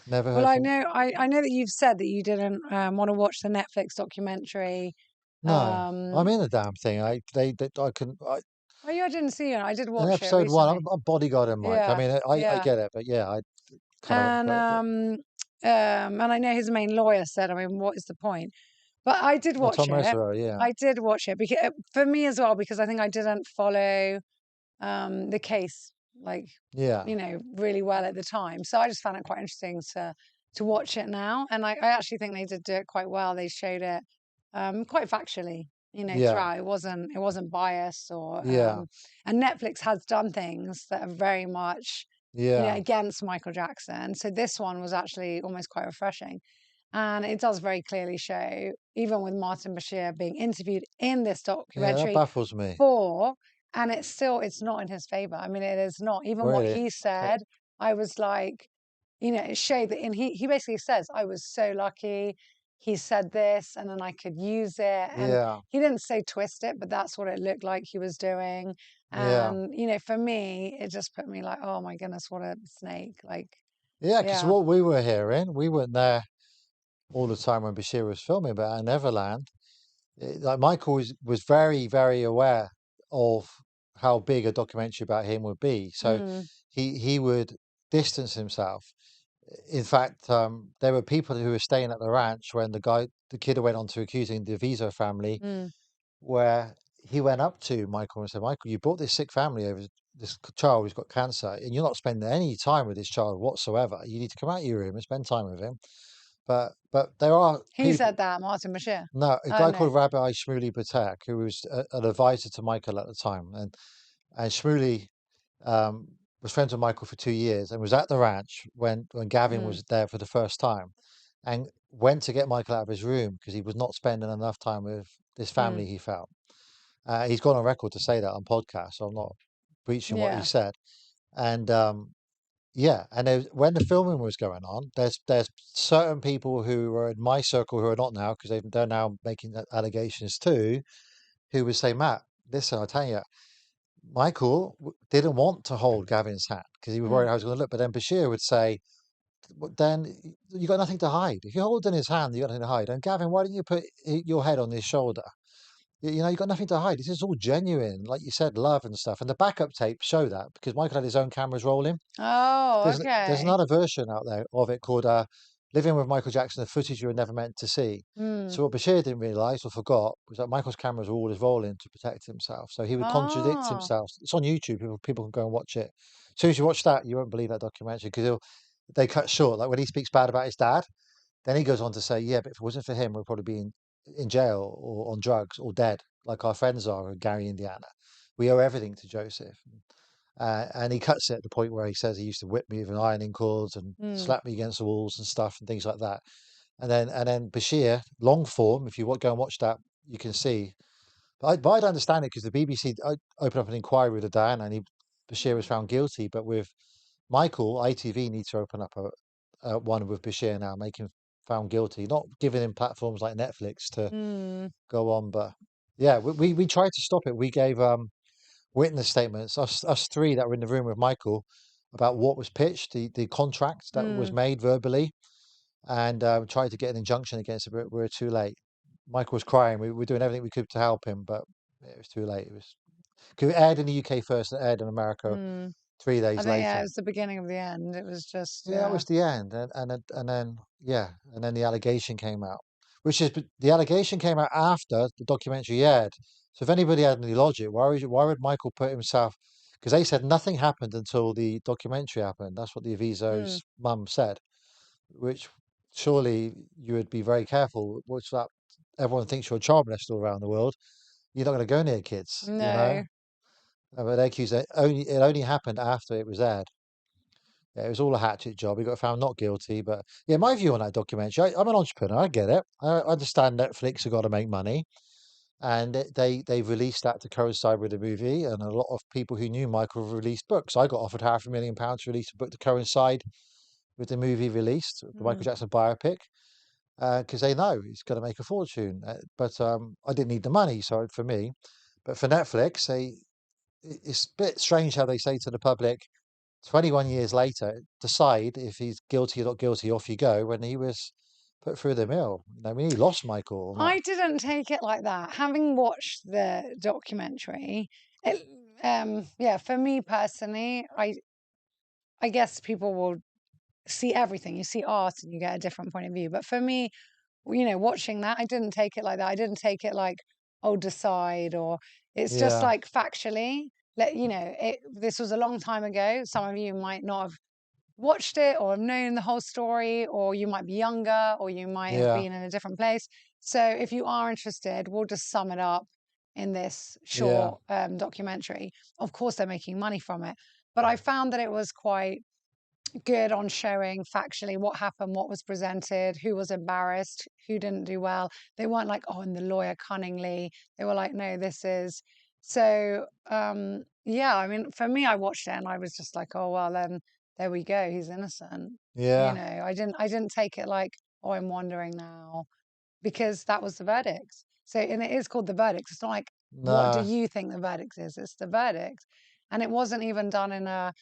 Never Well, heard from. I know that you've said that you didn't want to watch the Netflix documentary. No, I'm Um, in the damn thing. They I can oh, yeah, I didn't see it. I did in watch it episode one. recently. I'm bodyguarding Mike. I Yeah, mean, I yeah. get it, but yeah, I kind of And and I know his main lawyer said, I mean, what is the point? But I did watch Tom it. Mesereau, yeah, I did watch it because for me as well, because I think I didn't follow the case like yeah, really well at the time. So I just found it quite interesting to watch it now. And I actually think they did do it quite well. They showed it quite factually, yeah, throughout. It wasn't biased or yeah, and Netflix has done things that are very much yeah, against Michael Jackson. So this one was actually almost quite refreshing. And it does very clearly show, even with Martin Bashir being interviewed in this Yeah, that documentary baffles me. and it's not in his favor. I mean, it is not. Even what Really? he said, I was like, it showed that, and he basically says, I was so lucky. He said this, and then I could use it. And Yeah, he didn't say twist it, but that's what it looked like he was doing. yeah. And, for me, it just put me like, oh my goodness, what a snake. Like, Yeah, because yeah. what we were hearing, we weren't there all the time when Bashir was filming, but at Neverland, like Michael was very, very aware of how big a documentary about him would be. So Mm, he would distance himself. In fact, there were people who were staying at the ranch when the kid who went on to accusing the Viso family, mm, where he went up to Michael and said, Michael, you brought this sick family over, this child who's got cancer, and you're not spending any time with this child whatsoever. You need to come out of your room and spend time with him. But there are he people. said that, Martin Bashir. No, a Oh, guy no. called Rabbi Shmuley Batak, who was an advisor to Michael at the time, and Shmuley um, was friends with Michael for 2 years and was at the ranch when Gavin Mm, was there for the first time, and went to get Michael out of his room because he was not spending enough time with this mm, family. He felt he's gone on record to say that on podcast, so I'm not breaching what he yeah. said. And yeah, and when the filming was going on, there's certain people who were in my circle who are not now because they're now making allegations too, who would say, Matt, listen, I'll tell you, Michael didn't want to hold Gavin's hand because he was worried Mm. how he was going to look. But then Bashir would say, "Well, then you got nothing to hide. If you're holding his hand, you got nothing to hide. And Gavin, why don't you put your head on his shoulder? You got nothing to hide. This is all genuine, like you said, love and stuff. And the backup tapes show that because Michael had his own cameras rolling. Oh, There's okay. another version out there of it called "Living with Michael Jackson: The Footage You Were Never Meant to See." Mm. So what Bashir didn't realise or forgot was that Michael's cameras were always rolling to protect himself. So he would contradict Oh. himself. It's on YouTube. People can go and watch it. As soon as you watch that, you won't believe that documentary because they cut short. Like when he speaks bad about his dad, then he goes on to say, "Yeah, but if it wasn't for him, we'd probably be in jail or on drugs or dead, like our friends are in Gary, Indiana. We owe everything to Joseph." And he cuts it at the point where he says he used to whip me with ironing cords and Mm. slap me against the walls and stuff and things like that. And then Bashir, long form, if you go and watch that, you can see. But I'd understand it because the BBC opened up an inquiry with Diana and Bashir was found guilty. But with Michael, ITV needs to open up a one with Bashir now, make him found guilty, not giving him platforms like Netflix to Mm. go on. But yeah, we tried to stop it. We gave witness statements, us three that were in the room with Michael, about what was pitched, the contract that was Mm. made verbally, and tried to get an injunction against it, but we were too late. Michael was crying. We were doing everything we could to help him, but it was too late. It was because it aired in the UK first and aired in America Mm. three I days think, yeah, it later. was the beginning of the end. It was just, Yeah, that yeah. was the end, and then yeah, and then the allegation came out, which is the allegation came out after the documentary aired. So if anybody had any logic, why would Michael put himself? Because they said nothing happened until the documentary happened. That's what the Mm. Aviso's mum said. Which surely you would be very careful. What's that? Everyone thinks you're a child molester all around the world. You're not going to go near kids, you know. No. But they accuse it only happened after it was aired. Yeah, it was all a hatchet job. He got found not guilty. But yeah, my view on that documentary, I'm an entrepreneur. I get it. I understand Netflix have got to make money. And they've released that to coincide with the movie. And a lot of people who knew Michael have released books. I got offered £500,000 to release a book to coincide with the movie released, the Michael Mm. Jackson biopic, because they know he's going to make a fortune. But I didn't need the money, so for me. But for Netflix, it's a bit strange how they say to the public, 21 years later, decide if he's guilty or not guilty, off you go, when he was put through the mill. I mean, he lost Michael on that. I didn't take it like that. Having watched the documentary, it, yeah, for me personally, I guess people will see everything. You see art and you get a different point of view. But for me, watching that, I didn't take it like that. I didn't take it like, oh, decide, or it's just Yeah, like factually. This was a long time ago. Some of you might not have watched it or have known the whole story, or you might be younger, or you might have yeah, been in a different place. So if you are interested, we'll just sum it up in this yeah, short documentary. Of course, they're making money from it, but I found that it was quite good on showing factually what happened, what was presented, who was embarrassed, who didn't do well. They weren't like, oh, and the lawyer cunningly. They were like, no, this is. So, yeah, I mean, for me, I watched it and I was just like, oh, well, then there we go. He's innocent. You Yeah, know, I didn't take it like, oh, I'm wondering now, because that was the verdict. So, and it is called the verdict. It's not like, what do no, you think the verdict is? It's the verdict. And it wasn't even done in a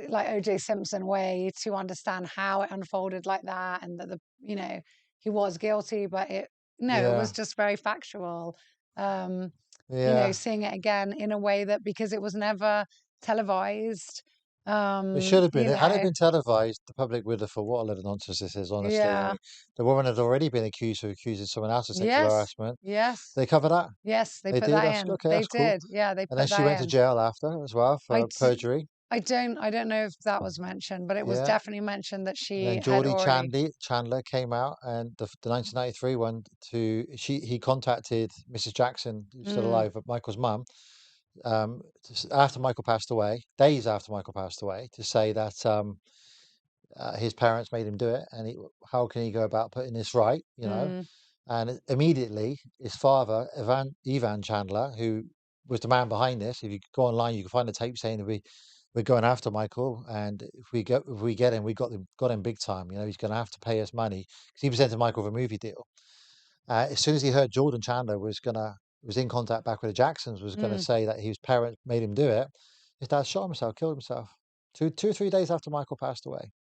like OJ Simpson way to understand how it unfolded like that, and that he was guilty, but it yeah, was just very factual. Um, yeah. seeing it again in a way that, because it was never televised, It should have been. you Had it know, been televised, the public would have thought, what a load of nonsense this is, honestly. I yeah, mean, the woman had already been accused of accusing someone else of sexual yes, harassment. yes, They cover that. yes, they They put do. that That's in. okay. They That's cool. did, yeah, they And then put she that went to in. jail after as well I for d- perjury. I don't know if that was mentioned, but it was Yeah. definitely mentioned that And she then had Geordie already. Chandler came out, and the 1993 one he contacted Mrs. Jackson, who's still Mm, alive, but Michael's mum, after Michael passed away, days after Michael passed away, to say that his parents made him do it, and how can he go about putting this right, you know? mm, And immediately, his father, Evan Chandler, who was the man behind this, if you go online, you can find the tape saying that we're going after Michael, and if we get him, we got him big time. You know, he's going to have to pay us money because he presented Michael with a movie deal. As soon as he heard Jordan Chandler was in contact back with the Jacksons, was gonna mm. say that his parents made him do it, his dad shot himself, killed himself. 2 or 3 days after Michael passed away.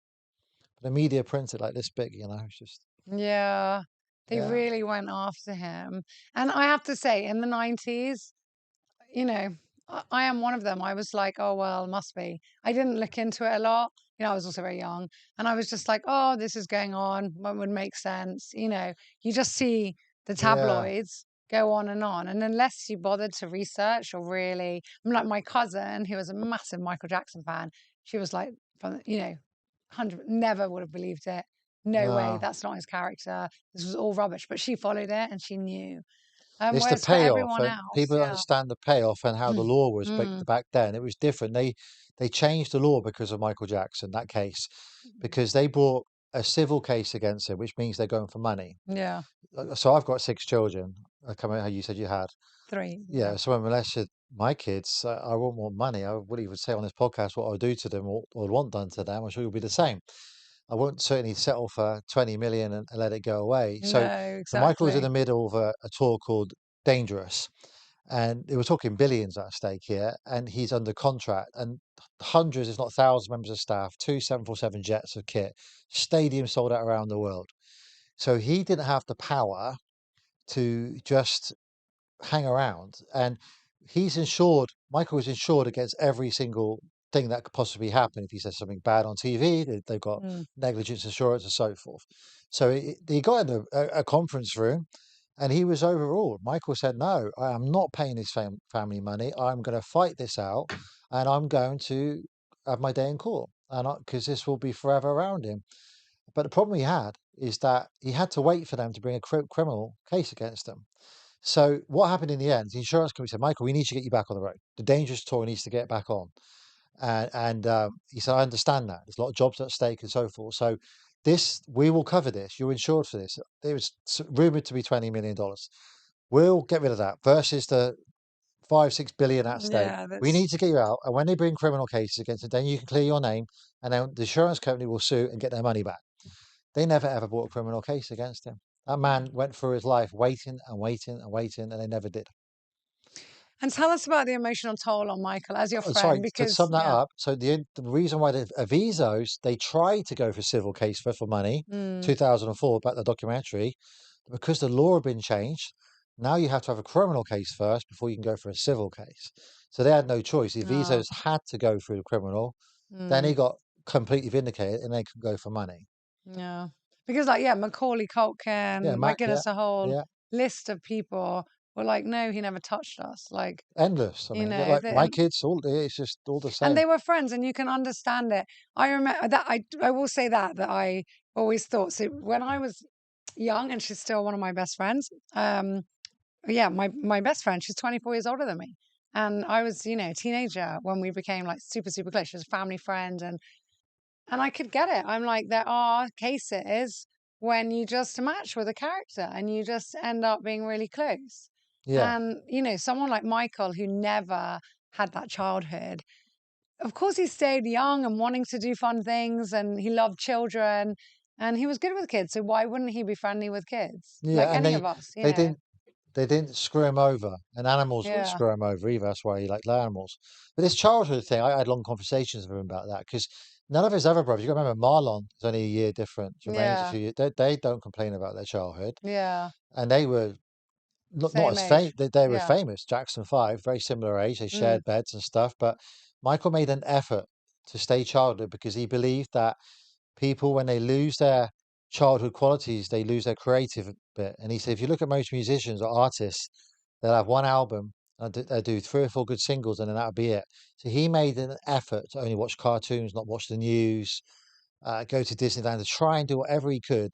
But the media printed like this big, you know, it's just Yeah, they yeah, really went after him. And I have to say, in the 90s, you know, I am one of them. I was like, oh, well, must be. I didn't look into it a lot. I was also very young. And I was just like, oh, this is going on. What would make sense? You just see the yeah, tabloids go on. And unless you bothered to research or really, I'm like my cousin, who was a massive Michael Jackson fan, she was like, from, 100, never would have believed it. No way, no. that's not his character. This was all rubbish. But she followed it and she knew. It's the Whereas for payoff, everyone and else, people don't yeah. understand the payoff and how the law was Mm, back then. It was different. They changed the law because of Michael Jackson, that case, because they brought a civil case against him, which means they're going for money. yeah, So I've got 6 children. I come out how you said you had. 3, Yeah, yeah. so when molested my kids, I wouldn't want money. I wouldn't even say on this podcast what I would do to them or want done to them. I'm sure you'll be the same. I won't certainly settle for 20 million and let it go away. No, So Michael was in exactly. the middle of a tour called Dangerous, and they were talking billions at stake here, and he's under contract, and hundreds, if not thousands, members of staff, two 747 jets of kit, stadiums sold out around the world. So he didn't have the power to just hang around. And he's insured, Michael is insured against every single thing that could possibly happen. If he says something bad on TV, they've got Mm, negligence insurance and so forth. So he got in a conference room and he was overruled. Michael said, no, I am not paying his family money. I'm going to fight this out and I'm going to have my day in court. And because this will be forever around him. But the problem he had is that he had to wait for them to bring a criminal case against him. So what happened in the end? The insurance company said, "Michael, we need to get you back on the road. The dangerous tour needs to get back on." And he said, "I understand that. There's a lot of jobs at stake and so forth. So this, we will cover this. You're insured for this. It was rumored to be $20 million. We'll get rid of that versus the 5, 6 billion at stake. yeah, We that's need to get you out. And when they bring criminal cases against it, then you can clear your name, and then the insurance company will sue and get their money back." They never ever brought a criminal case against him. That man went through his life waiting and waiting and waiting, and they never did. And tell us about the emotional toll on Michael as your Oh, friend, sorry, to because sum that up, so the reason why the Avisos, they tried to go for civil case for money, mm, 2004, about the documentary, because the law had been changed. Now you have to have a criminal case first before you can go for a civil case. So they had no choice. The oh, Avisos had to go through the criminal. Then mm, he got completely vindicated, and they could go for money. yeah, because like yeah, Macaulay Yeah, Culkin, my Mac. Yeah, goodness, a whole yeah, list of people were like, no, he never touched us, like endless. I mean, like my and kids, all it's just all the and same. they were friends, and you can understand it. I remember that I will say that I always thought so when I was young, and she's still one of my best friends. Yeah, my best friend, she's 24 years older than me. And I was, a teenager when we became like super, super close. She was a family friend. And I could get it. I'm like, there are cases when you just match with a character and you just end up being really close. Yeah, And, someone like Michael who never had that childhood, of course, he stayed young and wanting to do fun things and he loved children and he was good with kids. So why wouldn't he be friendly with kids? Like yeah, and any of us, they didn't they didn't screw him over, and animals wouldn't Yeah. screw him over either. That's why he liked the animals. But this childhood thing, I had long conversations with him about that because none of his other brothers, you got to remember, Marlon is only a year different. Jermaine's a Yeah. few years. They don't complain about their childhood, Yeah. and they were not Same as famous. age. They were Yeah. famous. Jackson 5, very similar age. They Mm, shared beds and stuff. But Michael made an effort to stay childhood because he believed that people, when they lose their childhood qualities, they lose their creative bit. And he said, if you look at most musicians or artists, they'll have one album, and they'll do 3 or 4 good singles, and then that'll be it. So he made an effort to only watch cartoons, not watch the news, go to Disneyland, to try and do whatever he could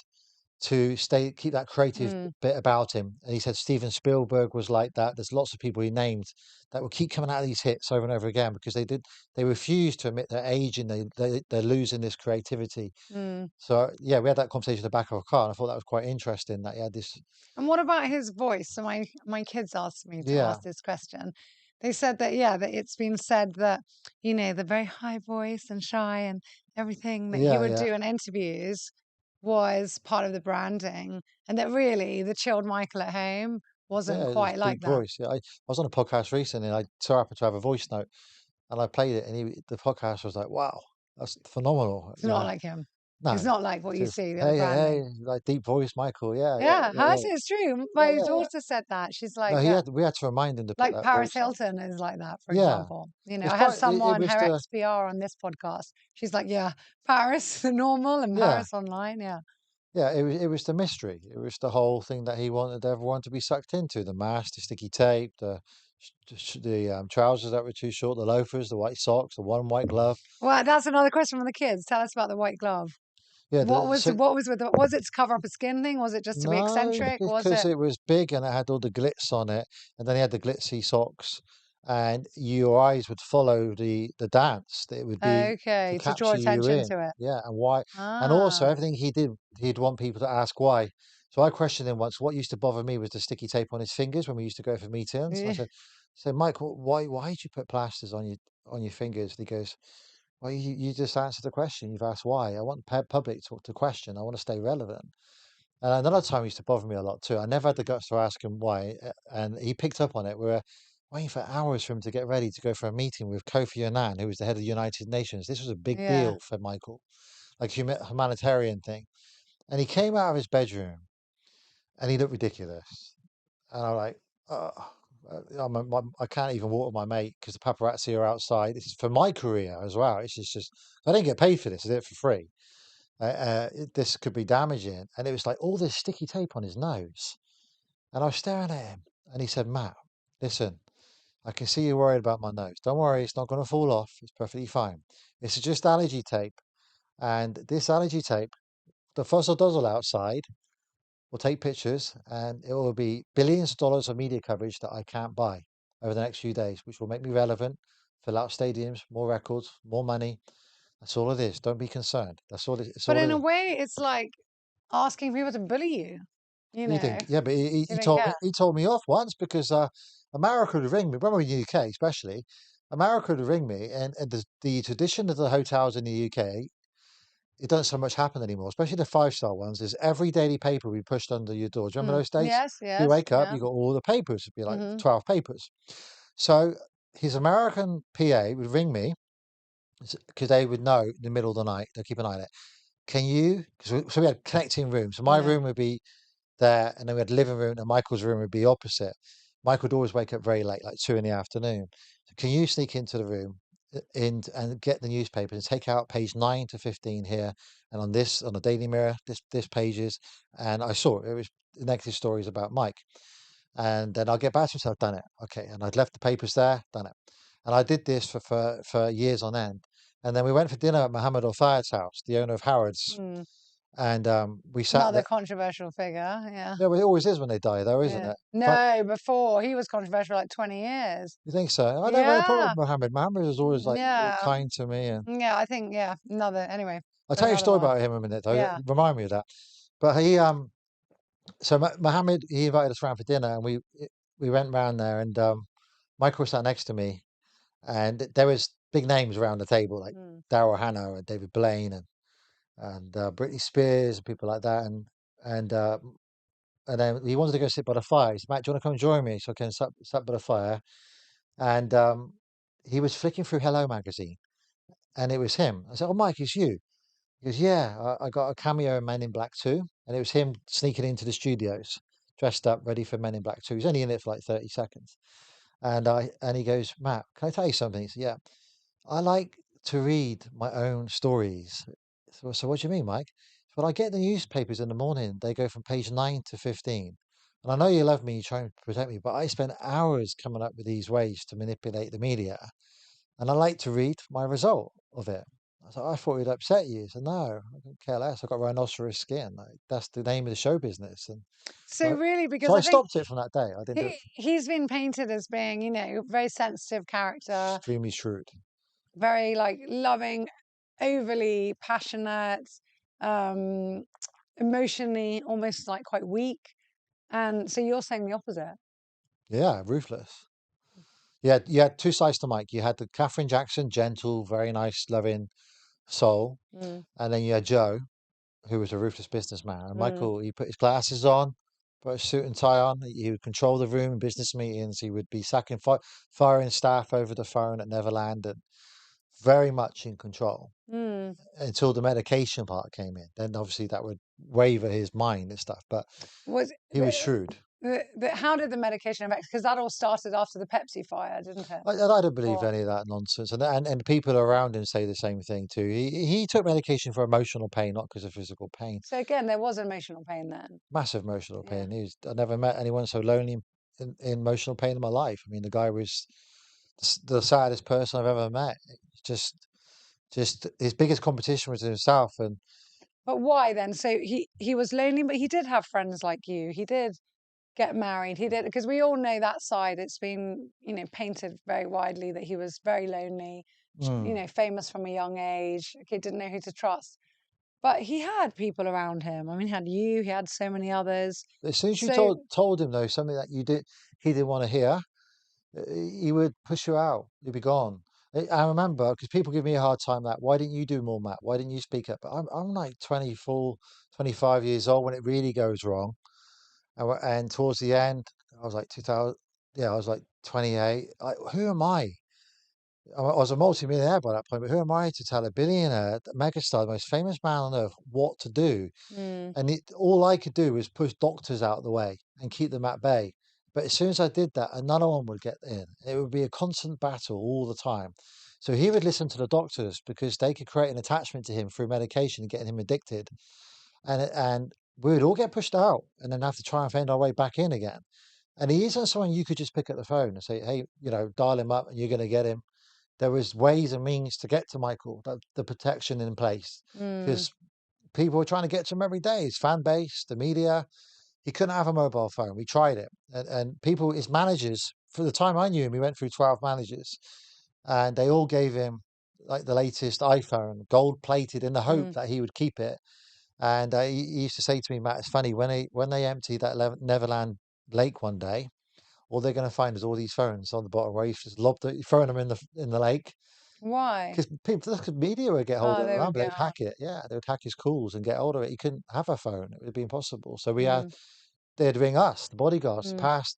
to keep that creative mm. bit about him. And he said Steven Spielberg was like that. There's lots of people he named that will keep coming out of these hits over and over again because they refuse to admit they're aging, they're losing this creativity. Mm. So yeah, we had that conversation in the back of a car, and I thought that was quite interesting that he had this. And what about his voice? So my kids asked me to Yeah, ask this question. They said that that it's been said that the very high voice and shy and everything that he yeah, would yeah, do in interviews was part of the branding, and that really the chilled Michael at home wasn't yeah. It was quite deep like that. voice. Yeah, I was on a podcast recently, and I so happened to have a voice note, and I played it, and the podcast was like, "Wow, that's phenomenal." It's not like him. It's No, not like what you just see the hey, hey, branding. hey, like deep voice, Michael. Yeah, yeah, Yeah, yeah, hers yeah, is true. yeah, My yeah, yeah. daughter said that. She's No, like, we had to remind him to put like that Paris voice on. Hilton is like that, for Yeah, example. it's I had quite. It someone, was her the ex-PR on this podcast. She's like, yeah, Paris the normal and yeah, Paris online. Yeah. yeah. It was the mystery. It was the whole thing that he wanted everyone to be sucked into: the mask, the sticky tape, the trousers that were too short, the loafers, the white socks, the one white glove. Well, that's another question from the kids. Tell us about the white glove. Yeah, What was with was it to cover up a skin thing? Was it just to be no, eccentric? Was because it it was big and it had all the glitz on it, and then he had the glitzy socks, and your eyes would follow the dance. It would be to okay to draw capture you attention in. to it? Yeah, and why? And also Ah, everything he did, he'd want people to ask why. So I questioned him once. What used to bother me was the sticky tape on his fingers when we used to go for meetings. And I yeah. said, Mike, why did you put plasters on your fingers? And he goes, well, you just answered the question. You've asked why. I want the public to question. I want to stay relevant. And another time used to bother me a lot too. I never had the guts to ask him why, and he picked up on it. We were waiting for hours for him to get ready to go for a meeting with Kofi Annan, who was the head of the United Nations. This was a big Yeah. deal for Michael, like humanitarian thing. And he came out of his bedroom, and he looked ridiculous. And I'm like, oh, I can't even walk with my mate because the paparazzi are outside. This is for my career as well. It's just I didn't get paid for this. I did it for free. This could be damaging. And it was like all this sticky tape on his nose. And I was staring at him. And he said, Matt, listen, I can see you're worried about my nose. Don't worry, it's not going to fall off. It's perfectly fine. It's just allergy tape. And this allergy tape, the fuzzle dozzle outside will take pictures and it will be billions of dollars of media coverage that I can't buy over the next few days, which will make me relevant, fill out stadiums, more records, more money. That's all it is. Don't be concerned. That's all it's But all in it a is. way, it's like asking people to bully you. You You know, think, yeah, but you don't care. he told me off once because America would ring me when we were in the UK, especially America would ring me, and the tradition of the hotels in the UK, it doesn't so much happen anymore, especially the 5-star ones. Is every daily paper we pushed under your door. Do you remember Mm. those days? Yes. You Yes. wake up, Yeah. you got all the papers. It'd be like Hmm. 12 papers. So his American PA would ring me because they would know in the middle of the night. They'll keep an eye on it. Can you? So we had connecting rooms. So my Yeah. room would be there, and then we had the living room, and Michael's room would be opposite. Michael would always wake up very late, like 2 in the afternoon. So can you sneak into the room and get the newspaper and take out page 9 to 15 here, and on the Daily Mirror, this pages, and I saw it. It was negative stories about Mike, and then I'll get back to myself, done it, okay, and I'd left the papers there, done it, and I did this for years on end, and then we went for dinner at Mohammed Al Fayed's house, the owner of Harrods, Mm. And we sat Another there. controversial figure. Yeah. Yeah, well, it always is when they die, though, isn't Yeah. it? No, before he was controversial like 20 years. You think so? I never had a problem Yeah. with Muhammad. Muhammad was always like Yeah. kind to me, and Yeah, I think, yeah, another, anyway, I'll for tell you a another story one. about him in a minute, though. Yeah. Remind me of that. But he so Mohammed, he invited us round for dinner, and we went round there, and Michael sat next to me, and there was big names around the table like Mm. Daryl Hannah and David Blaine and Britney Spears and people like that, and uh, and then he wanted to go sit by the fire. He said, "Matt, do you want to come join me?" So I came sat by the fire, and he was flicking through Hello magazine, and it was him. I said, "Oh, Mike, it's you." He goes, "Yeah, I got a cameo in Men in Black 2." And it was him sneaking into the studios, dressed up, ready for Men in Black 2. He's only in it for like 30 seconds. And he goes, "Matt, can I tell you something?" He said, "Yeah, I like to read my own stories." So what do you mean, Mike? Well, I get the newspapers in the morning. They go from page 9 to 15. And I know you love me, you try and protect me, but I spend hours coming up with these ways to manipulate the media. And I like to read my result of it. I was like, "I thought it'd upset you." He said, "No, I don't care less. I've got rhinoceros skin. Like, that's the name of the show business." And So so, really, so because I I think stopped it from that day. I didn't do it. he's been painted as being, very sensitive character, Extremely shrewd. very like loving, overly passionate, um, emotionally almost like quite weak. And so you're saying the opposite. Yeah, ruthless. You had two sides to Mike. You had the Catherine Jackson, gentle, very nice, loving soul. Mm, And then you had Joe, who was a ruthless businessman. And mm, Michael, he put his glasses on, put a suit and tie on. He would control the room in business meetings. He would be sacking, firing staff over the phone at Neverland, and very much in control mm. until the medication part came in. Then obviously that would waver his mind and stuff. But Was he was shrewd. how did the medication affect? Because that all started after the Pepsi fire, didn't it? I don't believe Or any of that nonsense, and people around him say the same thing too. He took medication for emotional pain, not because of physical pain. so again, there was emotional pain then. Massive emotional Yeah. pain. I never met anyone so lonely in emotional pain in my life. I mean, the guy was the saddest person I've ever met. Just, just his biggest competition was himself, and But why then? So he was lonely, but he did have friends like you. He did get married. He did, because we all know that side. It's been, painted very widely that he was very lonely, mm, famous from a young age. Okay, didn't know who to trust. But he had people around him. I mean, he had you, he had so many others. as soon as you So, told him though something that he didn't want to hear, he would push you out. You'd be gone. I remember because people give me a hard time that why didn't you do more, Matt? Why didn't you speak up? But I'm like 24, 25 years old when it really goes wrong. And towards the end, I was like 2000. Yeah, I was like 28. Who am I? I was a multi-millionaire by that point, but who am I to tell a billionaire, a megastar, the most famous man on earth, what to do? mm, And all I could do was push doctors out of the way and keep them at bay. But as soon as I did that, another one would get in. It would be a constant battle all the time. So he would listen to the doctors because they could create an attachment to him through medication and getting him addicted. And we would all get pushed out and then have to try and find our way back in again. And he isn't someone you could just pick up the phone and say, "Hey, dial him up and you're going to get him." There was ways and means to get to Michael, the protection in place, mm, because people were trying to get to him every day. His fan base, the media. He couldn't have a mobile phone. We tried it, and people, his managers, for the time I knew him, he went through 12 managers, and they all gave him like the latest iPhone, gold plated, in the hope mm. that he would keep it. And he used to say to me, "Matt, it's funny when they emptied that Neverland lake one day, all they're going to find is all these phones on the bottom where he's just throwing them in the lake." Why? Because people, the media would get hold Oh, of it. they would Remember, get they'd out. hack it. Yeah, they would hack his calls and get hold of it. He couldn't have a phone. It would be impossible. So Mm, they'd ring us, the bodyguards, to mm. pass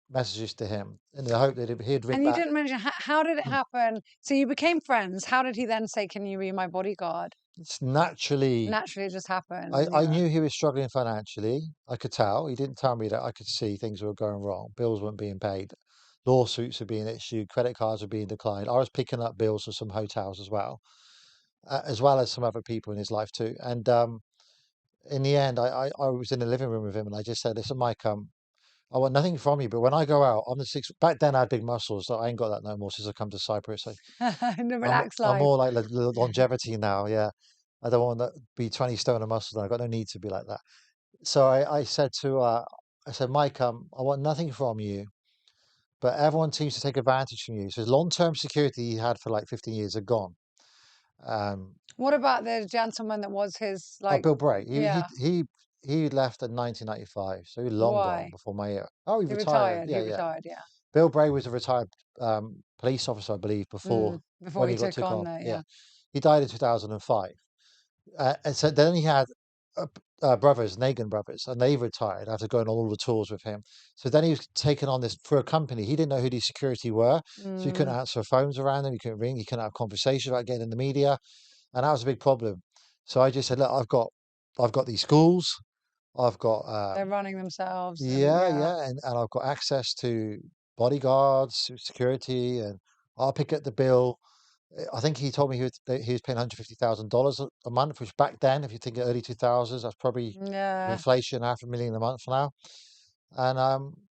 messages to him in the hope that he'd ring And you back. didn't mention how did it happen? So you became friends. How did he then say, "Can you be my bodyguard?" It's naturally, Naturally, it just happened, I, and you I were. knew he was struggling financially. I could tell. He didn't tell me that. I could see things were going wrong. Bills weren't being paid. Lawsuits were being issued. Credit cards were being declined. I was picking up bills for some hotels as well as some other people in his life too. And in the end, I was in the living room with him, and I just said, "Listen, Mike, I want nothing from you, but when I go out, I'm the six." Back then, I had big muscles, so I ain't got that no more since I come to Cyprus. In a I'm relaxed I'm life. more like the longevity now, yeah. I don't want to be 20 stone of muscle. I've got no need to be like that. So I said to, I said, Mike, I want nothing from you, but everyone seems to take advantage from you. So his long-term security he had for like 15 years are gone. What about the gentleman that was his, Oh, like, Bill Bray, yeah, he left in 1995, so he long gone why? before my era. Oh, he He retired. retired. Yeah, He yeah. retired, yeah. Bill Bray was a retired police officer, I believe, before Before when he he got took took on on. the, Yeah, yeah. he died in 2005. And so then he had brothers, Nagin brothers, and they retired after going on all the tours with him. So then he was taken on this for a company. He didn't know who these security were, so he couldn't Mm, answer phones around him. He couldn't ring. He couldn't have conversations about getting in the media, and that was a big problem. So I just said, look, I've got these schools. I've got they're running themselves, and yeah, yeah. yeah, and I've got access to bodyguards, security, and I'll pick up the bill. I think he told me that he was paying $150,000 a month, which back then, if you think of early 2000s, that's probably with Yeah. inflation, 500,000 a month now. And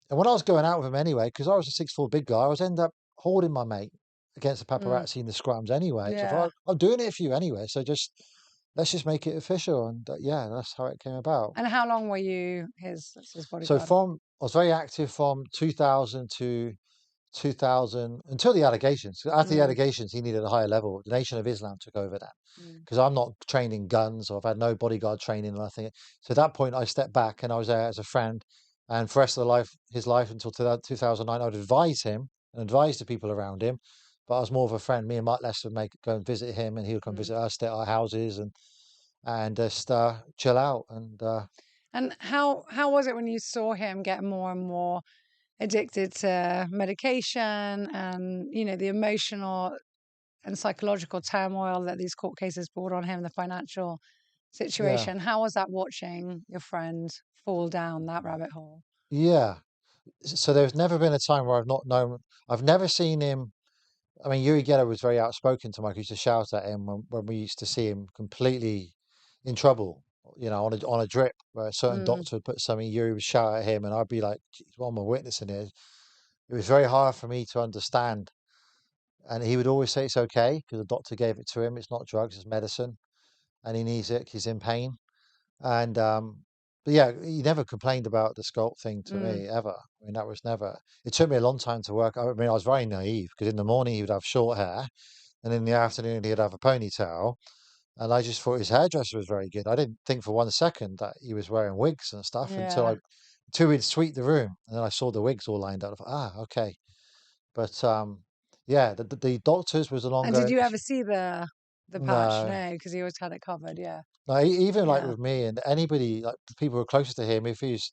when I was going out with him anyway, because I was a 6'4" big guy, I was end up holding my mate against the Mm, paparazzi in the scrums anyway. So I yeah. thought, I'm doing it for you anyway. So just let's just make it official. And yeah, that's how it came about. And how long were you his So bodyguard? I was very active from 2000 to 2000 until the allegations. After the Mm, allegations, he needed a higher level. The Nation of Islam took over then mm, because I'm not trained in guns or I've had no bodyguard training or nothing. So at that point, I stepped back and I was there as a friend. And for the rest of his life until 2009, I would advise him and advise the people around him. But I was more of a friend. Me and Mark Lester would go and visit him, and he would come mm. visit us, stay at our houses, and just chill out. And And how was it when you saw him get more and more addicted to medication, and the emotional and psychological turmoil that these court cases brought on him, the financial yeah, situation? How was that, watching your friend fall down that rabbit hole? yeah. So there's never been a time where I've not known. I've never seen him. I mean, Yuri Geller was very outspoken to Mike. He used to shout at him when we used to see him completely in trouble, on a drip where a certain Mm, doctor would put something, Yuri would shout at him, and I'd be like, "Geez, what am I witnessing here?" It was very hard for me to understand. And he would always say it's okay because the doctor gave it to him. It's not drugs, it's medicine, and he needs it. He's in pain. And but yeah, he never complained about the sculpt thing to mm, me ever. I mean, that was never. It took me a long time to work. I mean, I was very naive because in the morning he would have short hair, and in the afternoon he'd have a ponytail. And I just thought his hairdresser was very good. I didn't think for 1 second that he was wearing wigs and stuff yeah. until he'd sweep the room, and then I saw the wigs all lined up. I thought, okay. But yeah, the doctors was an And did ongoing you ever issue. see the patch? No, No, because he always had it covered. Yeah, no, even like yeah, with me and anybody, like the people who are closest to him, if he's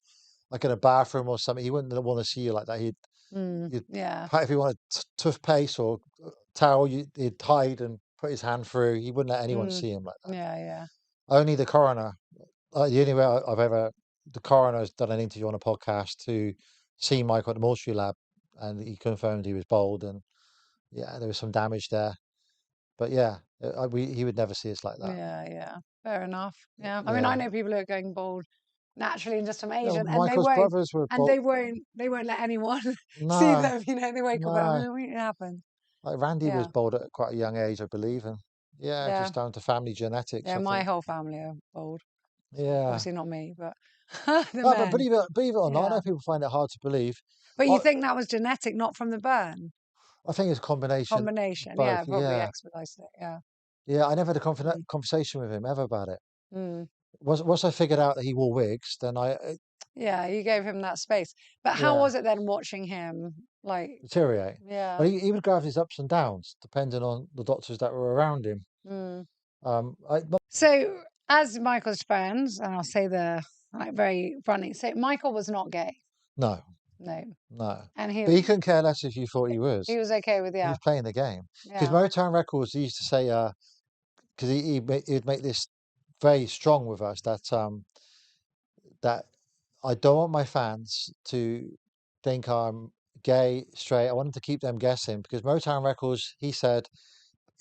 like in a bathroom or something, he wouldn't want to see you like that. You'd yeah, if he wanted toothpaste or towel, he'd hide and put his hand through. He wouldn't let anyone mm, see him like that. yeah, yeah. Only the coroner, the only way the coroner has done an interview on a podcast to see Michael at the mortuary lab, and he confirmed he was bald, and yeah, there was some damage there. But yeah, he would never see us like that. Yeah, yeah. Fair enough. Yeah. I mean, I Yeah. know people who are going bald naturally and just from age, No, and they Michael's won't, brothers were and bald. they won't let anyone see No, them. They wake up no. and it happened. Like Randy was Yeah, bald at quite a young age, I believe, and yeah, yeah, just down to family genetics, yeah. I My think. whole family are bald. Yeah. Obviously not me, but the No, but men. believe it or not, I Yeah. know people find it hard to believe. But you I think that was genetic, not from the burn? I think it's a combination of Combination. both. Yeah, probably Yeah. expedited it. Yeah. Yeah, I never had a Mm, conversation with him ever about it. mm. Once I figured out that he wore wigs, then Yeah, you gave him that space. But how yeah, was it then watching him? Like, deteriorate. yeah. But he would go have his ups and downs depending on the doctors that were around him. Mm. But So, as Michael's friends, and I'll say the like very bluntly, so Michael was not gay. no, No, no. and But he couldn't care less if you thought he he was. was okay with, He yeah, was playing the game. Because yeah, Motown Records, he used to say, because he'd make this very strong with us that I don't want my fans to think I'm gay, straight. I wanted to keep them guessing because Motown Records, he said,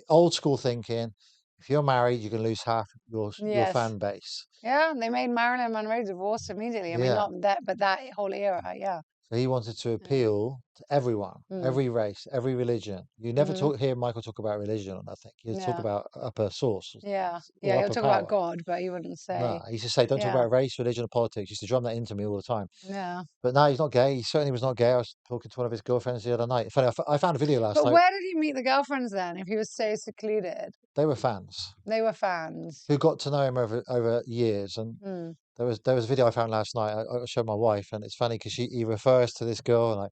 old school thinking. If you're married, you can lose half your yes, fan base. yeah. And they made Marilyn Monroe divorce immediately. I mean, Yeah. not that, but that whole era, yeah. So he wanted to appeal to everyone, every race, every religion. You never hear Michael talk about religion or nothing. He'd talk about upper source Yeah. or He'll upper talk about power. God, but he wouldn't No, say. he used to say, don't talk Yeah. about race, religion, or politics. He used to drum that into me all the time. Yeah. But no, he's not gay. He certainly was not gay. I was talking to one of his girlfriends the other night. Funny, I found a video last But night. where did he meet the girlfriends then? If he was so secluded, They were fans they were fans. who got to know him over years. And there was a video I found last night. I showed my wife, and it's funny because he refers to this girl, and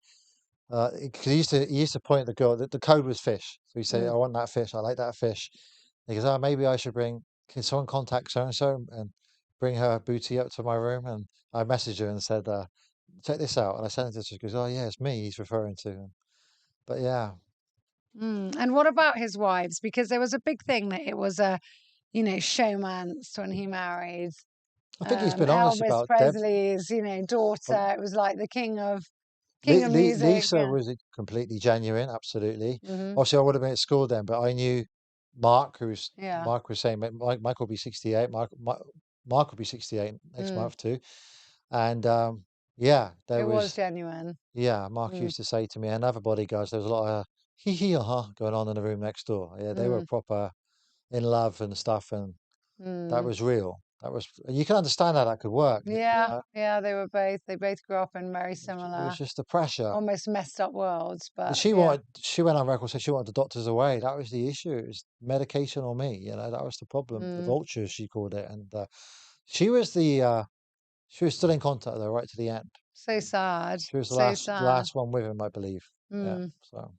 because he used to point at the girl. The code was fish. So he said, "I want that fish. I like that fish." And he goes, "Oh, maybe I should bring. Can someone contact so and so and bring her booty up to my room?" And I messaged her and said, "Check this out." And I sent it to her. She goes, "Oh yeah, it's me. He's referring to." But yeah, And what about his wives? Because there was a big thing that it was a, showmance when he married I think he's been honest Elvis about Deb. Presley's, daughter. It was like the king of music. Lisa was completely genuine, absolutely. Mm-hmm. Obviously, I would have been at school then, but I knew Mark, Yeah. Mark was saying Mike will be 68. Mark will be 68 next month too. And yeah, It there was was genuine. Mark used to say to me and other bodyguards, there was a lot of hee hee going on in the room next door. Yeah, they were proper in love and stuff, and that was real. You can understand how that could work. Yeah, yeah, they both grew up in very It similar, was just the pressure. almost messed up worlds, but She went on record, said she wanted the doctors away. That was the issue. It was medication or me, that was the problem. The vultures, she called it. And she was she was still in contact though, right to the end. so sad, She was the so sad. last one with him, I believe. Yeah. So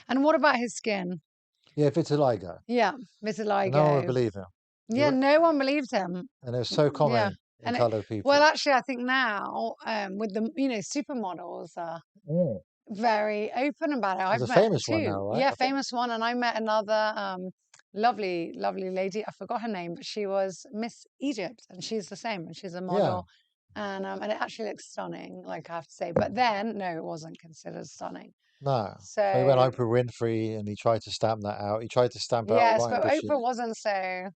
And what about his skin? yeah, vitiligo. Yeah, And no one would vitiligo. believe him. Yeah, no one believed him. And it was so Yeah, common in and coloured well, people. actually, I think now with the supermodels are very open about it. There's I've a met famous one two, now, right? yeah, famous one, and I met another lovely, lovely lady. I forgot her name, but she was Miss Egypt, and she's the same, and she's a model. And it actually looks stunning, like I have to say. But then, no, it wasn't considered stunning. No. So He went Oprah Winfrey and he tried to stamp that out. He tried to stamp out yes, white, but but Oprah wasn't so. I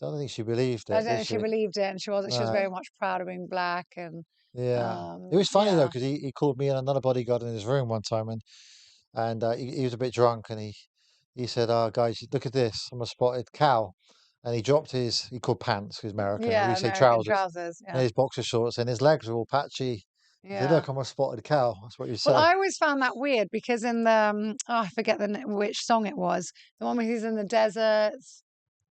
don't think she believed I it, don't did think she she? believed it, and she wasn't. She was No. very much proud of being black, and Yeah. It was funny though, yeah, because he called me and another bodyguard in his room one time, and he was a bit drunk, and he said, "Oh, guys, look at this! I'm a spotted cow," and he dropped he called pants, he's American. We yeah, say American trousers, trousers, and yeah, his boxer shorts, and his legs were all patchy. He said, yeah. "Look, I'm a spotted cow." That's what you Well, say. I always found that weird because in the I forget which song it was, the one where he's in the deserts,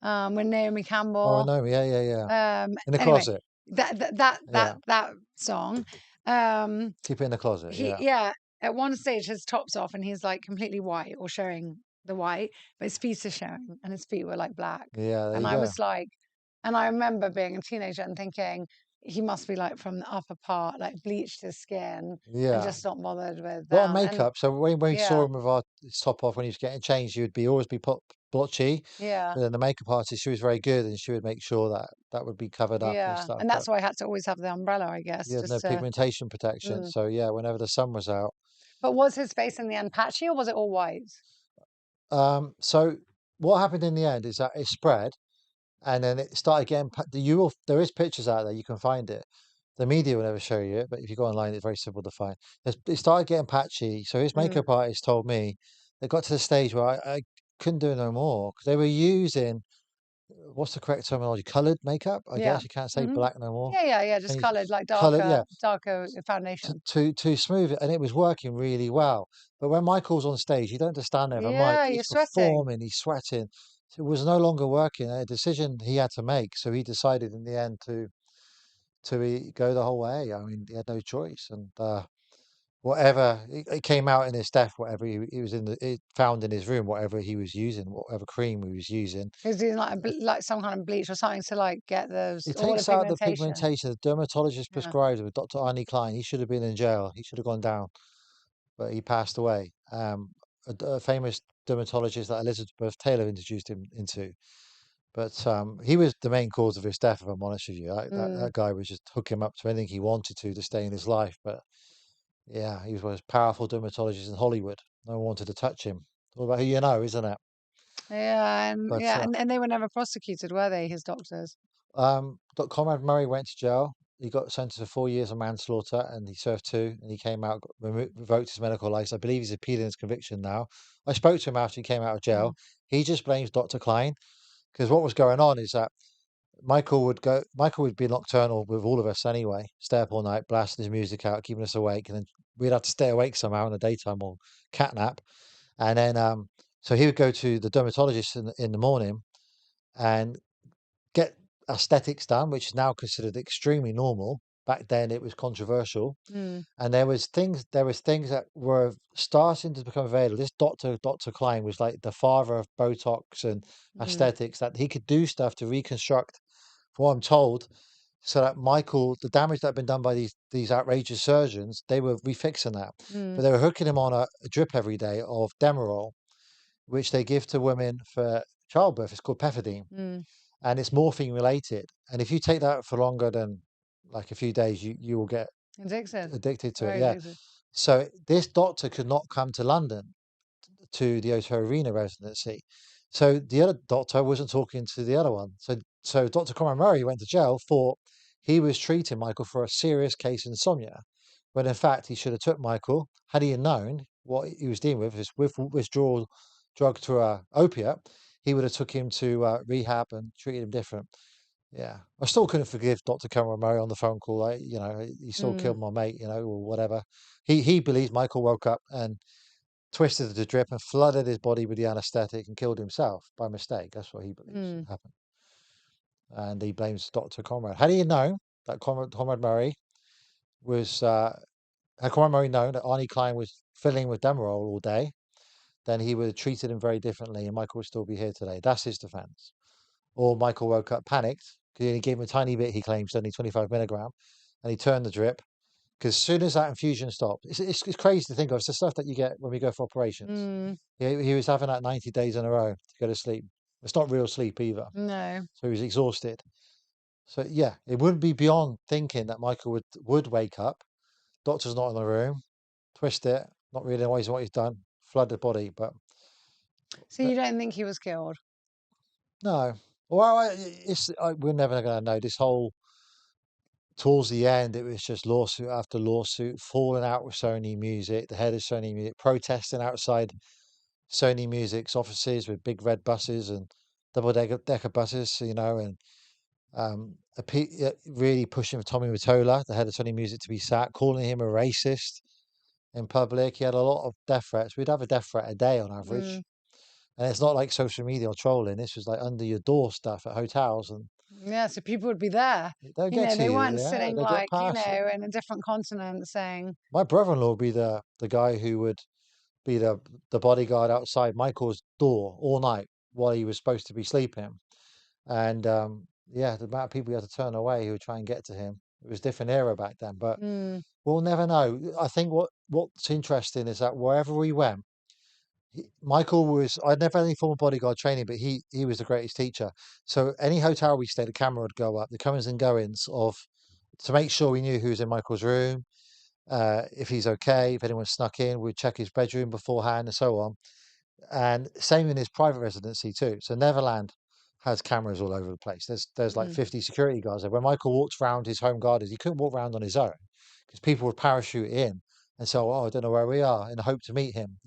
with Naomi Oh, I Campbell. know. Yeah, yeah, yeah. In the Anyway, closet. that Yeah. song. Um, Keep it in the closet. he Yeah. at one stage his top's off and he's like completely white or showing the white, but his feet are showing and his feet were like black. Yeah. There And you I go. was like, and I remember being a teenager and thinking he must be like from the upper part, like bleached his skin and Yeah. just not bothered with A lot of down. And makeup. So when we yeah, saw him with his top off when he was getting changed, he would always be blotchy. yeah, But then the makeup artist, she was very good, and she would make sure that that would be covered up and yeah. stuff. And But that's why I had to always have the umbrella, I guess, you had no just to. pigmentation protection. Mm. So yeah, whenever the sun was out. But was his face in the end patchy or was it all white? So what happened in the end is that it spread, and then it started getting. There is pictures out there. You can find it. The media will never show you it, but if you go online, it's very simple to find. It started getting patchy. So his makeup artist told me it got to the stage where I couldn't do no more because they were using what's the correct terminology? Colored makeup, I Yeah. guess. You can't say black no more. Yeah. And Just you coloured, like colored, yeah, darker foundation. to smooth it, and it was working really well. But when Michael's on stage, you don't just stand there. And Mike, Yeah, he's you're sweating. performing, he's sweating. So it was no longer working. A decision he had to make. So he decided in the end to go the whole way. I mean, he had no choice, and whatever it came out in his death, whatever he was found in his room, whatever he was using, whatever cream he was using, He was doing like like some kind of bleach or something to like get it all the takes out the pigmentation. pigmentation. The dermatologist Yeah. prescribed it with Dr. Arnie Klein. He should have been in jail. He should have gone down, but he passed away. A famous dermatologist that Elizabeth Taylor introduced him into. But he was the main cause of his death, if I'm honest with you. That guy was just hook him up to anything he wanted to stay in his life. But yeah, he was one of the most powerful dermatologists in Hollywood. No one wanted to touch him. All about who you know, isn't it? Yeah, and But yeah, and they were never prosecuted, were they, his doctors? Conrad Murray went to jail. he got sentenced to 4 years of manslaughter, and he served 2, and he came out, revoked his medical license. I believe he's appealing his conviction now. I spoke to him after he came out of jail. He just blames Dr. Klein, because what was going on is that Michael would be nocturnal with all of us anyway, stay up all night, blasting his music out, keeping us awake, and then we'd have to stay awake somehow in the daytime or catnap. And then, so he would go to the dermatologist in the morning and get aesthetics done, which is now considered extremely normal. Back then, it was controversial, and there was things that were starting to become available. This Dr. Klein, was like the father of Botox and aesthetics, that he could do stuff to reconstruct, from what I'm told, so that the damage that had been done by these outrageous surgeons, they were refixing that, but they were hooking him on a drip every day of Demerol, which they give to women for childbirth. It's called pethidine, and it's morphine related. And if you take that for longer than like a few days, you will get addicted to it. Very Yeah. addicted. So this doctor could not come to London to the Oto Arena residency. So the other doctor wasn't talking to the other one. So Dr. Conrad Murray went to jail, thought he was treating Michael for a serious case of insomnia, when in fact he should have took Michael, had he known what he was dealing with, is with withdrawal drug to opiate, he would have took him to rehab and treated him different. Yeah, I still couldn't forgive Dr. Cameron Murray on the phone call. Like, he still killed my mate, or whatever. He believes Michael woke up and twisted the drip and flooded his body with the anesthetic and killed himself by mistake. That's what he believes happened. And he blames Dr. Conrad. Had he known that Conrad Murray was, had Conrad Murray known that Arnie Klein was filling with Demerol all day, then he would have treated him very differently, and Michael would still be here today. That's his defense. Or Michael woke up panicked because he gave him a tiny bit, he claims, only 25 milligram, and he turned the drip. Because as soon as that infusion stopped, it's crazy to think of. It's the stuff that you get when we go for operations. He was having that 90 days in a row to go to sleep. It's not real sleep either. No. So he was exhausted. So yeah, it wouldn't be beyond thinking that Michael would wake up, doctor's not in the room, twist it, not realizing what he's done, flood the body. But So you don't think he was killed? no. Well, we're never going to know. This whole, towards the end, it was just lawsuit after lawsuit, falling out with Sony Music, the head of Sony Music, protesting outside Sony Music's offices with big red buses and double-decker buses, and really pushing for Tommy Mottola, the head of Sony Music, to be sacked, calling him a racist in public. He had a lot of death threats. We'd have a death threat a day on average. And it's not like social media or trolling. This was like under your door stuff at hotels, and yeah, so people would be there. they'll get to They you. weren't Yeah, sitting they get like, past it. in a different continent saying. My brother-in-law would be the guy who would be the bodyguard outside Michael's door all night while he was supposed to be sleeping. And yeah, the amount of people you had to turn away who would try and get to him. It was a different era back then, but we'll never know. I think what's interesting is that wherever we went, Michael was, I'd never had any form of bodyguard training, but he was the greatest teacher. So any hotel we stayed, the camera would go up, the comings and goings to make sure we knew who was in Michael's room, if he's okay, if anyone snuck in, we'd check his bedroom beforehand and so on. And same in his private residency too. So Neverland has cameras all over the place. There's like 50 security guards there. When Michael walked around his home gardens, he couldn't walk around on his own because people would parachute in and say, "Oh, I don't know where we are," in the hope to meet him.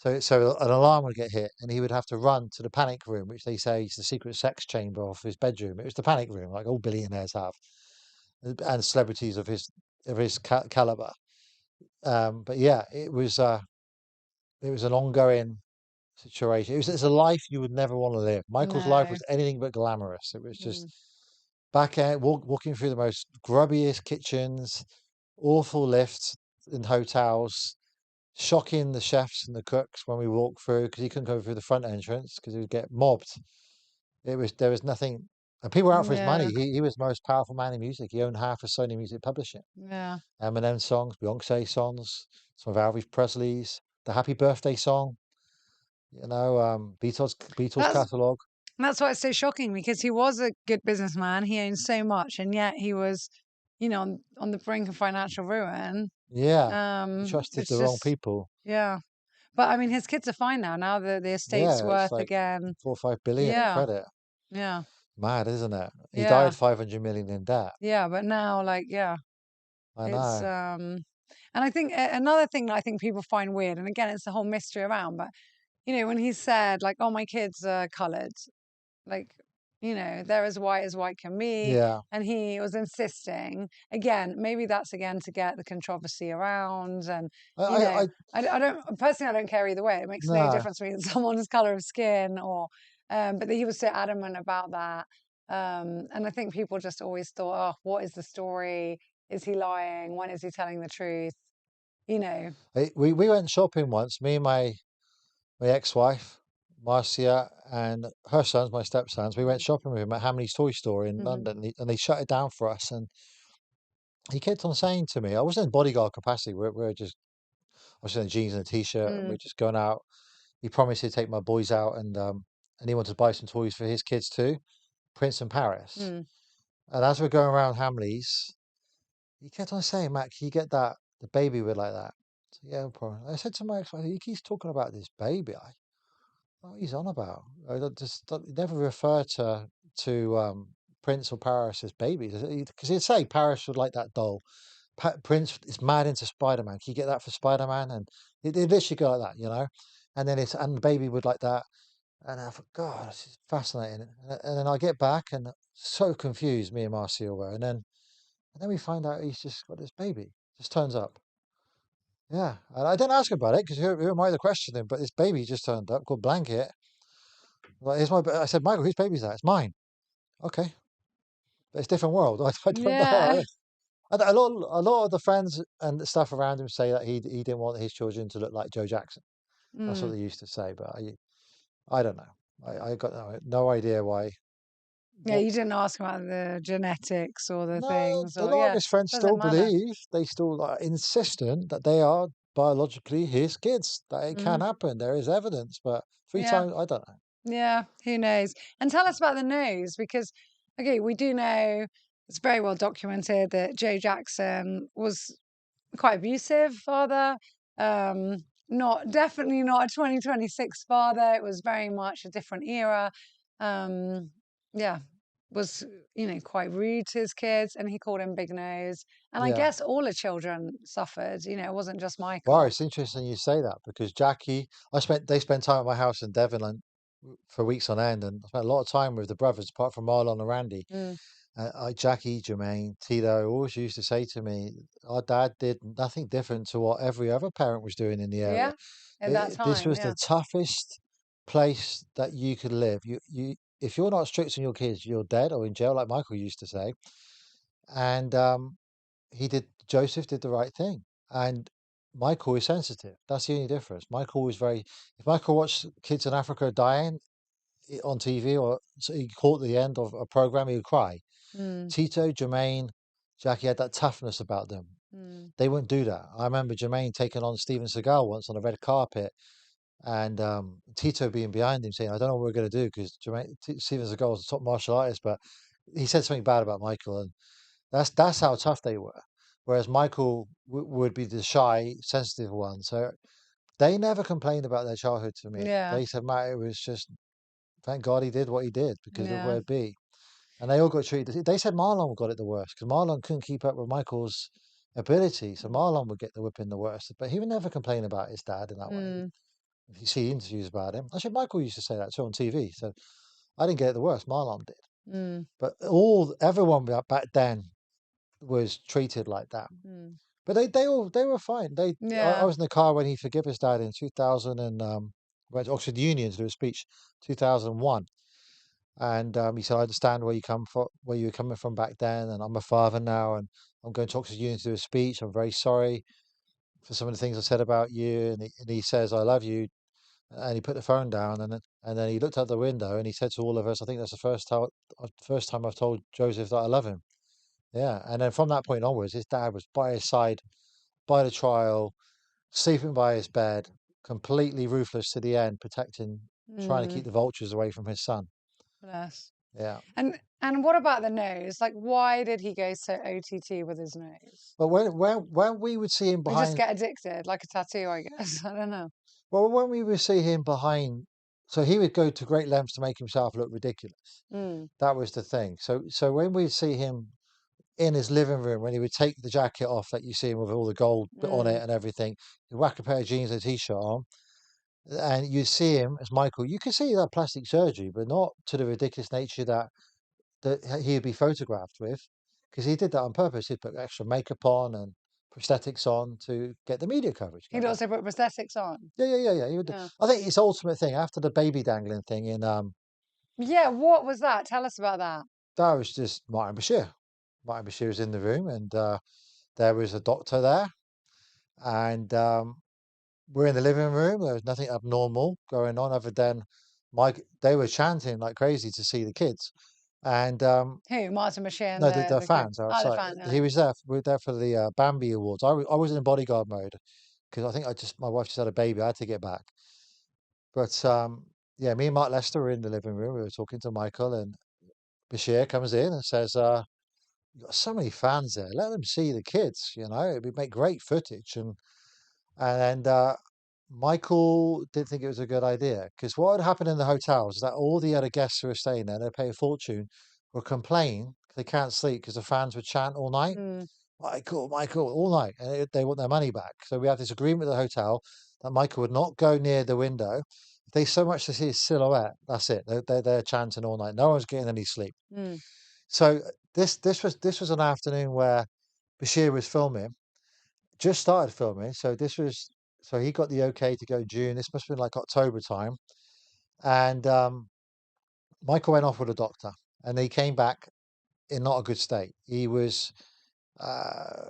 So an alarm would get hit, and he would have to run to the panic room, which they say is the secret sex chamber of his bedroom. It was the panic room, like all billionaires have, and celebrities of his caliber. But yeah, it was an ongoing situation. It's a life you would never want to live. Michael's life No. was anything but glamorous. It was just back out, walking through the most grubbiest kitchens, awful lifts in hotels, shocking the chefs and the cooks when we walked through because he couldn't go through the front entrance because he would get mobbed. There was nothing, and people were out for his money. Yeah. He was the most powerful man in music. He owned half of Sony Music Publishing. Yeah. Eminem songs, Beyonce songs, some of Elvis Presley's, the Happy Birthday song, Beatles catalog. That's why it's so shocking, because he was a good businessman. He owned so much, and yet he was, on the brink of financial ruin. Yeah, he trusted It's the wrong just, people. yeah. But I mean, his kids are fine now. Now the estate's Yeah, it's worth like again. 4 or 5 billion in Yeah. credit. Yeah. Mad, isn't it? He Yeah. died 500 million in debt. Yeah. But now, like, yeah, I it's, know. and I think another thing that I think people find weird, and again, it's the whole mystery around, but, when he said, like, oh, my kids are coloured, like, they're as white can be. Yeah. And he was insisting, again, maybe that's again to get the controversy around. And, I I don't, personally, I don't care either way. It makes no no. difference to me that someone's color of skin or, but he was so adamant about that. And I think people just always thought, oh, what is the story? Is he lying? When is he telling the truth? You know. We went shopping once, me and my ex-wife, Marcia, and her sons, my stepsons. We went shopping with him at Hamley's Toy Store in Mm-hmm. London, and they shut it down for us. And he kept on saying to me, I wasn't in bodyguard capacity. We're just, I was in jeans and a t-shirt, and we're Mm, just going out. He promised he'd take my boys out, and he wanted to buy some toys for his kids too, Prince and Paris. mm, And as we're going around Hamley's, he kept on saying, Matt, can you get the baby with like that? So, yeah, no problem. I said to my ex-wife, he keeps talking about this baby. What he's on about? Never refer to Prince or Paris as babies, because he'd say Paris would like that doll. Prince is mad into Spider-Man. Can you get that for Spider-Man? And it literally go like that. And then and the baby would like that. And I thought, God, this is fascinating. And then I get back and so confused, me and Marcia were. And then we find out he's just got this baby. Just turns up. Yeah. And I didn't ask about it because who am I to question him? But this baby just turned up called Blanket. Like, I said, Michael, whose baby is that? It's mine. Okay. But it's a different world. I don't yeah. know. A lot of the friends and the stuff around him say that he didn't want his children to look like Joe Jackson. That's what Mm. they used to say. But I don't know. I got no idea why. Yeah, What you didn't ask about the genetics or the No, things, a or lot of yeah, his friends doesn't still matter. believe, they still are insistent that they are biologically his kids, that it can Mm, happen. There is evidence, but three yeah, times, I don't know. yeah, who knows? And tell us about the nose, because okay, we do know it's very well documented that Joe Jackson was quite abusive father. Um, not definitely not a 2026 father. It was very much a different era. Um, yeah, was quite rude to his kids, and he called him Big Nose. And I Yeah. guess all the children suffered. It wasn't just Well, Michael. it's interesting you say that because they spent time at my house in Devon and for weeks on end, and I spent a lot of time with the brothers, apart from Marlon and Randy. Mm, Jackie, Jermaine, Tito always used to say to me, our dad did nothing different to what every other parent was doing in the area. yeah, at that This time, was the yeah. toughest place that you could live. If you're not strict on your kids, you're dead or in jail, like Michael used to say. And Joseph did the right thing. And Michael is sensitive. That's the only difference. If Michael watched kids in Africa dying on TV or so he caught the end of a program, he would cry. Mm, Tito, Jermaine, Jackie had that toughness about them. mm, They wouldn't do that. I remember Jermaine taking on Steven Seagal once on a red carpet, and Tito being behind him saying, "I don't know what we're going to do," because Steven Seagal was a top martial artist, but he said something bad about Michael, and that's how tough they were. Whereas Michael would be the shy, sensitive one. So they never complained about their childhood to me. yeah, They said, "Matt, it was just thank God he did what he did because of yeah. where it be." And they all got treated. They said Marlon got it the worst because Marlon couldn't keep up with Michael's ability. So Marlon would get the whipping the worst. But he would never complain about his dad in that way. Mm, If you see interviews about him, actually, Michael used to say that too on TV. So I didn't get it the worst. Marlon did. mm, But everyone back then was treated like that. mm. But they were fine. I Yeah. was in the car when he forgave his dad in 2000 and went to Oxford Union to do a speech, 2001. And he said, I understand where you were coming from back then, and I'm a father now, and I'm going to Oxford Union to do a speech. I'm very sorry for some of the things I said about you. And he says, I love you. And he put the phone down, and then he looked out the window, and he said to all of us, I think that's the first time I've told Joseph that I love him. Yeah. And then from that point onwards, his dad was by his side by the trial, sleeping by his bed, completely ruthless to the end, trying to Mm, keep the vultures away from his son. bless. Yeah. And what about the nose? Like, why did he go so OTT with his nose? But when we would see him We just behind, get addicted, like a tattoo, I guess. I don't know. well, when we would see him behind so he would go to great lengths to make himself look ridiculous. Mm. That was the thing. So when we'd see him in his living room, when he would take the jacket off that you see him with all the gold on it and everything, he'd whack a pair of jeans and a t-shirt on, and you see him as Michael. You can see that plastic surgery, but not to the ridiculous nature that he'd be photographed with, because he did that on purpose. He'd put extra makeup on and prosthetics on to get the media coverage He'd going. also put prosthetics on. Yeah. He would. Yeah. I think his ultimate thing after the baby dangling thing in Yeah, what was that? Tell us about that. that was just Martin Bashir. Martin Bashir was in the room, and there was a doctor there, and we're in the living room. There was nothing abnormal going on other than Mike. They were chanting like crazy to see the kids, and Who? Martin Bashir and no, the the group. fans Oh, the outside. fan. He was there. We were there for the Bambi Awards. I was in bodyguard mode because I think my wife just had a baby. I had to get back, but yeah, me and Mark Lester were in the living room. We were talking to Michael, and Bashir comes in and says, "You've got so many fans there. Let them see the kids. You know, it would make great footage." And Michael didn't think it was a good idea because what had happened in the hotels is that all the other guests who were staying there, they pay a fortune, will complain they can't sleep because the fans would chant all night. Mm. Michael, all night, and they want their money back. So we had this agreement with the hotel that Michael would not go near the window. If they so much to see his silhouette, that's it. They're chanting all night. No one's getting any sleep. Mm. So this was an afternoon where Bashir was filming, just started filming. So he got the okay to go June. This must have been like October time, and Michael went off with a doctor, and he came back in not a good state. He was uh,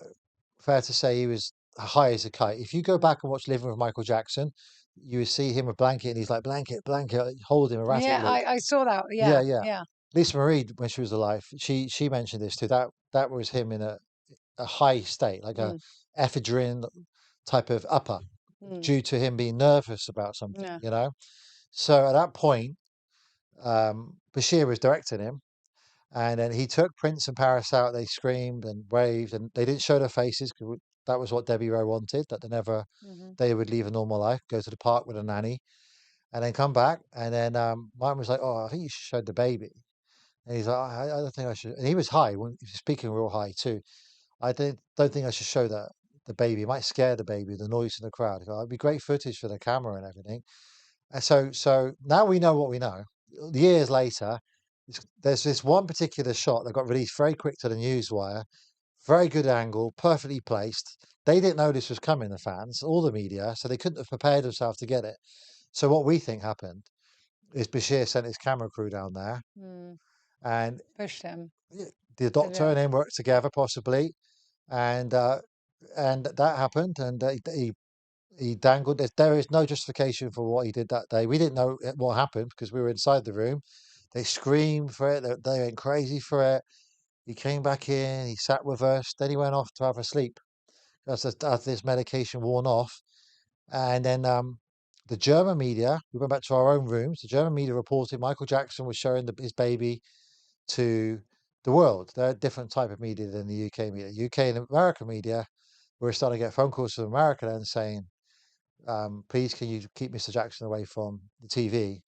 fair to say he was high as a kite. If you go back and watch Living with Michael Jackson, you would see him a blanket, and he's like blanket, hold him Yeah, erratically. I saw that. Yeah, Yeah, yeah. yeah. Lisa Marie, when she was alive, she mentioned this too. That was him in a high state, like a Mm. ephedrine type of upper, Mm. due to him being nervous about something, Yeah. you know. So at that point, Bashir was directing him, and then he took Prince and Paris out. They screamed and waved, and they didn't show their faces because that was what Debbie Rowe wanted. That Mm-hmm. they would leave a normal life, go to the park with a nanny, and then come back. And then Martin was like, "Oh, I think you should show the baby." And he's like, I don't think I should." And he was high, he was speaking real high too. "I don't think I should show the baby. It might scare the baby, the noise in the crowd." He goes, "It'd be great footage for the camera and everything." And so now we know what we know. Years later, there's this one particular shot that got released very quick to the newswire, very good angle, perfectly placed. They didn't know this was coming, the fans, all the media, so they couldn't have prepared themselves to get it. So what we think happened is Bashir sent his camera crew down there, Mm. and Pushed him the to do doctor it. and him worked together, possibly, and that happened, and he dangled. There is no justification for what he did that day. We didn't know what happened because we were inside the room. They screamed for it. They went crazy for it. He came back in. He sat with us. Then he went off to have a sleep as this medication worn off. And then the German media, we went back to our own rooms. The German media reported Michael Jackson was showing his baby to the world. They're a different type of media than the UK media. UK and American media, we're starting to get phone calls from America then saying, please can you keep Mr. Jackson away from the TV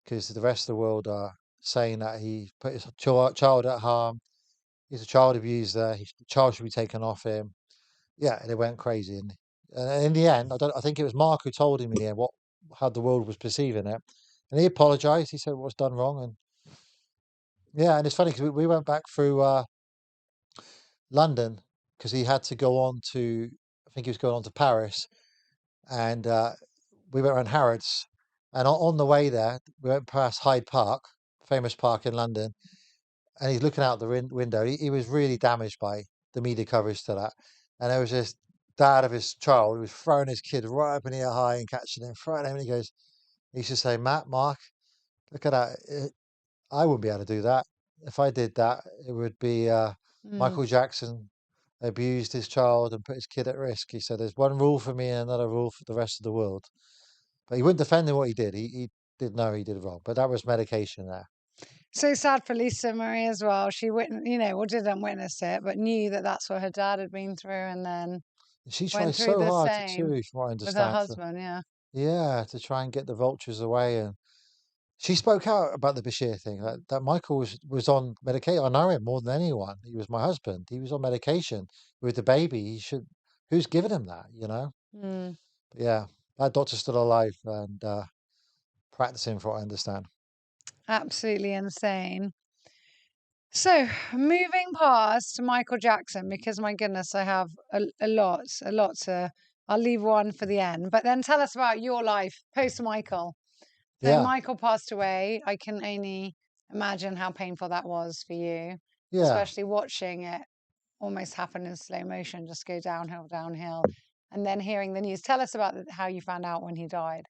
because the rest of the world are saying that he put his child at harm. He's a child abuser. The child should be taken off him. Yeah, and they went crazy. And in the end, I think it was Mark who told him in the end how the world was perceiving it, and he apologized. He said what was done wrong, and yeah, and it's funny because we went back through London because he had to go on to, I think he was going on to Paris, and we went around Harrods, and on the way there, we went past Hyde Park, famous park in London, and he's looking out the window. He was really damaged by the media coverage to that, and there was this dad of his child who was throwing his kid right up in the air high and catching him, throwing him, and he used to say, "Matt, Mark, look at that. I wouldn't be able to do that. If I did that, it would be Mm. Michael Jackson abused his child and put his kid at risk." He said, "There's one rule for me and another rule for the rest of the world." But he wouldn't defend what he did. He did know he did wrong, but that was medication there. So sad for Lisa Marie as well. She witnessed, well, didn't witness it, but knew that that's what her dad had been through, and then And she went tries through so the hard same too, from what I with her understand, husband. Yeah. yeah, to try and get the vultures away. And she spoke out about the Bashir thing. That Michael was on medication. I know him more than anyone. He was my husband. He was on medication with the baby. He should. Who's given him that? Mm, But yeah, that doctor's still alive and practicing, from what I understand. absolutely insane. So, moving past Michael Jackson, because my goodness, I have a lot to. I'll leave one for the end. But then tell us about your life post Michael. So, Yeah, Michael passed away. I can only imagine how painful that was for you, yeah, especially watching it almost happen in slow motion, just go downhill, downhill. And then hearing the news. Tell us about how you found out when he died.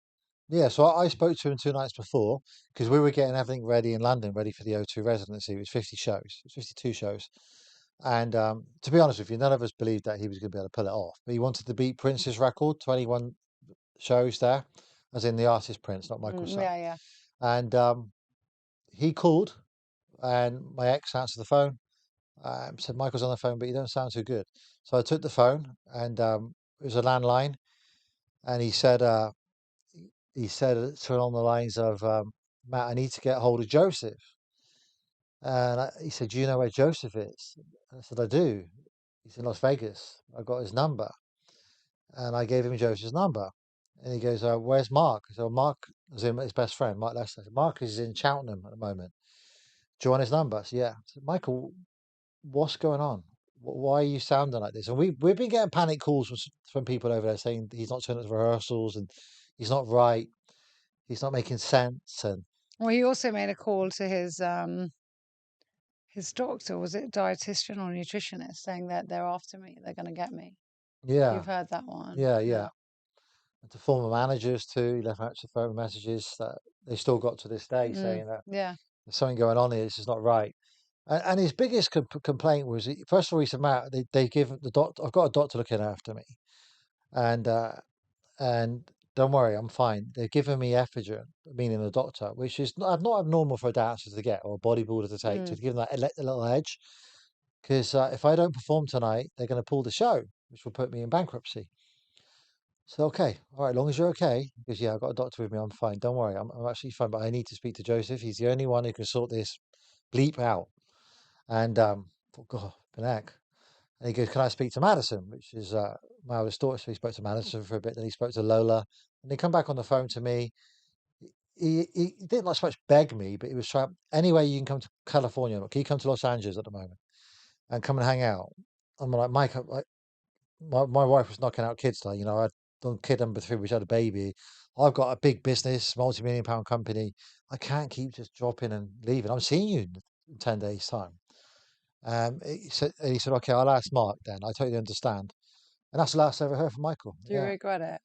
yeah. So I spoke to him 2 nights before because we were getting everything ready in London, ready for the O2 residency. It was 50 shows. It was 52 shows. And to be honest with you, none of us believed that he was going to be able to pull it off. But he wanted to beat Prince's record, 21 shows there, as in the artist Prince, not Michael's son. Yeah, yeah. And he called, and my ex answered the phone. Said, Michael's on the phone, but you don't sound too good. So I took the phone, and it was a landline, and he said something along the lines of, Matt, I need to get hold of Joseph. And he said, do you know where Joseph is? I said, I do. He's in Las Vegas. I got his number. And I gave him Joseph's number. And he goes, where's Mark? So Mark was his best friend, Mark Lester. Mark is in Cheltenham at the moment. Do you want his number? So yeah. I said, Michael, what's going on? Why are you sounding like this? And we've been getting panic calls from people over there saying he's not turning up to rehearsals and he's not right. He's not making sense. And Well, he also made a call to his doctor, was it dietitian or nutritionist, saying that they're after me, they're going to get me. yeah, You've heard that one. yeah, Yeah. yeah. And to former managers too, he left out to phone messages that they still got to this day saying that Yeah. there's something going on here. This is not right. And his biggest complaint was, first of all, he said, Matt, they give the doctor. I've got a doctor looking after me, and and don't worry, I'm fine. They're giving me ephedrine, meaning the doctor, which is not abnormal for a dancer to get or a bodybuilder to take, to give them that a little edge. Because if I don't perform tonight, they're going to pull the show, which will put me in bankruptcy. So, okay, all right, as long as you're okay, because yeah, I've got a doctor with me, I'm fine. Don't worry, I'm actually fine, but I need to speak to Joseph. He's the only one who can sort this bleep out. And thought, God, the heck. And he goes, can I speak to Madison? Which is my oldest daughter. So he spoke to Madison for a bit, then he spoke to Lola. And they come back on the phone to me. He didn't like so much beg me, but he was trying, anyway, you can come to California. Can you come to Los Angeles at the moment and come and hang out? I'm like, Mike, my wife was knocking out kids like, I'd done kid number 3, which had a baby. I've got a big business, multi-million-pound company. I can't keep just dropping and leaving. I'm seeing you in 10 days' time. He said, okay, I'll ask Mark then. I totally understand. And that's the last I ever heard from Michael. Do you Yeah. regret it?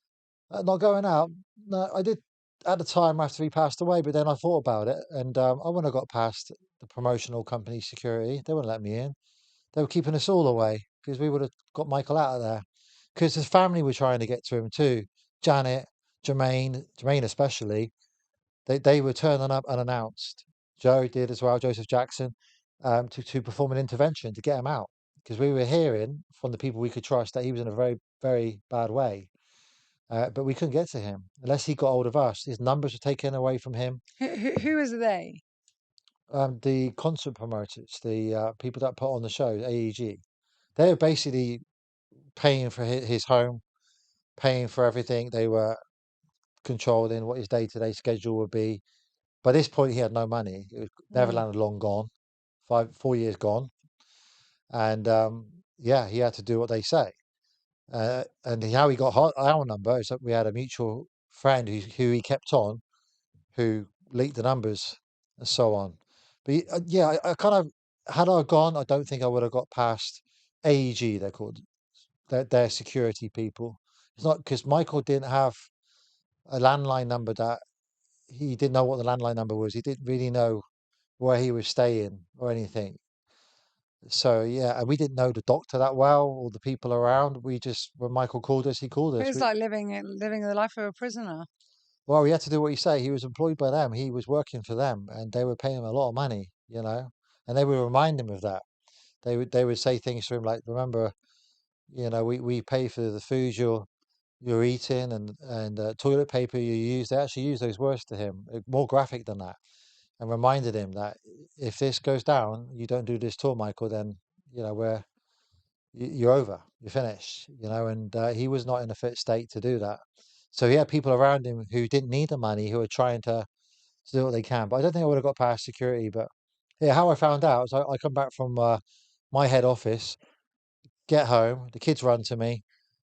Not going out. No, I did at the time after he passed away, but then I thought about it, and I wouldn't have got past the promotional company security. They wouldn't let me in. They were keeping us all away because we would have got Michael out of there. Because his family were trying to get to him too. Janet, Jermaine especially, they were turning up unannounced. Joe did as well, Joseph Jackson, to perform an intervention to get him out. Because we were hearing from the people we could trust that he was in a very, very bad way. But we couldn't get to him unless he got hold of us. His numbers were taken away from him. Who is they? The concert promoters, the people that put on the show, AEG, they were basically paying for his home, paying for everything. They were controlling what his day-to-day schedule would be. By this point, he had no money. Neverland had long gone, 4 years gone, and yeah, he had to do what they say. And how he got our number is that we had a mutual friend who he kept on, who leaked the numbers and so on. But yeah, I kind of, had I gone, I don't think I would have got past AEG. They're called their security people. It's not because Michael didn't have a landline number that he didn't know what the landline number was. He didn't really know where he was staying or anything. So yeah, and we didn't know the doctor that well or the people around. We just, when Michael called us, he called It us. was like living the life of a prisoner. Well, we had to do what he said. He was employed by them. He was working for them, and they were paying him a lot of money, and they would remind him of that. They would say things to him like, "Remember, we pay for the food you're eating and toilet paper you use. They actually used those words to him, more graphic than that, and reminded him that if this goes down, you don't do this tour, Michael, then we're you're over, you're finished, and he was not in a fit state to do that. So he had people around him who didn't need the money, who were trying to do what they can. But I don't think I would have got past security. But yeah, how I found out is I come back from my head office, get home, the kids run to me,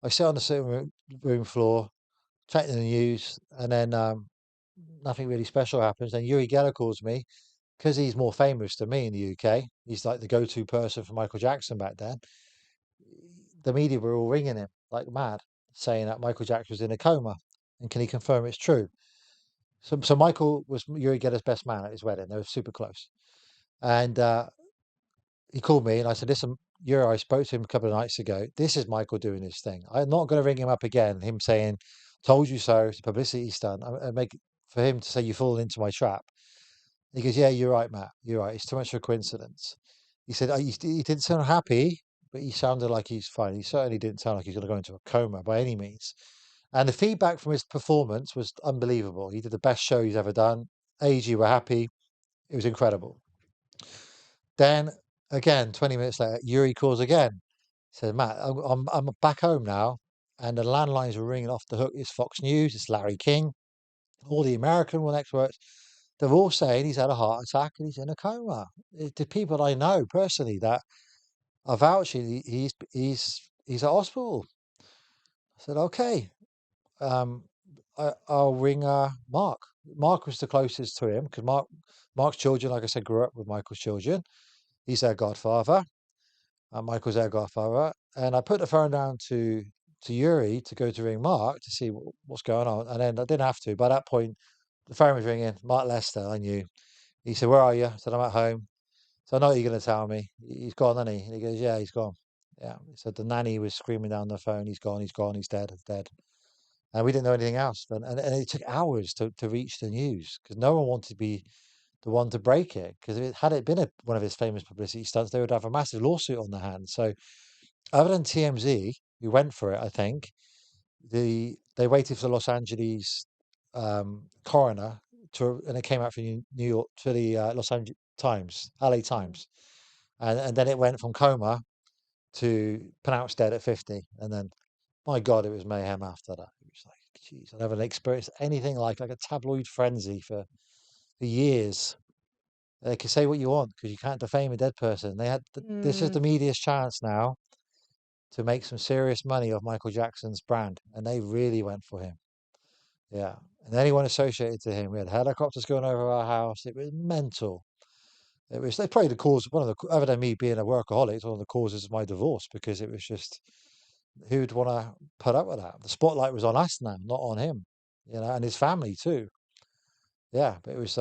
I sit on the sitting room floor, checking the news, and then nothing really special happens. Then Yuri Geller calls me because he's more famous than me in the UK. He's like the go-to person for Michael Jackson back then. The media were all ringing him like mad, saying that Michael Jackson was in a coma, and can he confirm it's true? So Michael was Yuri Geller's best man at his wedding. They were super close, and he called me, and I said, "Listen, Yuri, I spoke to him a couple of nights ago. This is Michael doing his thing. I'm not going to ring him up again. Him saying, 'Told you so.' It's a publicity stunt. I make for him to say you fallen into my trap." He goes, "Yeah, you're right, Matt. You're right. It's too much of a coincidence." He said, he didn't sound happy, but he sounded like he's fine. He certainly didn't sound like he's going to go into a coma by any means. And the feedback from his performance was unbelievable. He did the best show he's ever done. AG were happy. It was incredible. Then again, 20 minutes later, Yuri calls again. Said, "Matt, I'm back home now, and the landlines are ringing off the hook. It's Fox News, it's Larry King, all the American one experts. They're all saying he's had a heart attack and he's in a coma." The people I know personally that are vouching, he's at hospital. I said, "Okay, um, I'll ring Mark." Mark was the closest to him because Mark's children, like I said, grew up with Michael's children. He's their godfather. Michael's their godfather. And I put the phone down to Yuri to go to ring Mark to see what's going on. And then I didn't have to. By that point, the phone was ringing. Mark Lester, I knew. He said, "Where are you?" I said, "I'm at home." So I know what you're going to tell me. He's gone, hasn't he? And he goes, "Yeah, he's gone." Yeah. He said the nanny was screaming down the phone, "He's gone, he's gone, he's dead, he's dead." And we didn't know anything else. And it took hours to reach the news because no one wanted to be the one to break it. Because had it been one of his famous publicity stunts, they would have a massive lawsuit on their hands. So other than TMZ, who went for it, I think they waited for the Los Angeles coroner and it came out from New York to the Los Angeles Times, LA Times, and then it went from coma to pronounced dead at 50, and then my God, it was mayhem after that. It was like, geez, I never experienced anything like a tabloid frenzy for years. They can say what you want because you can't defame a dead person. This is Mm, the media's chance now to make some serious money off Michael Jackson's brand, and they really went for him. Yeah, and anyone associated to him, we had helicopters going over our house. It was mental. It was they probably the cause one of the other than me being a workaholic, it's one of the causes of my divorce because it was just who'd want to put up with that? The spotlight was on us now, not on him, and his family too. Yeah, but it was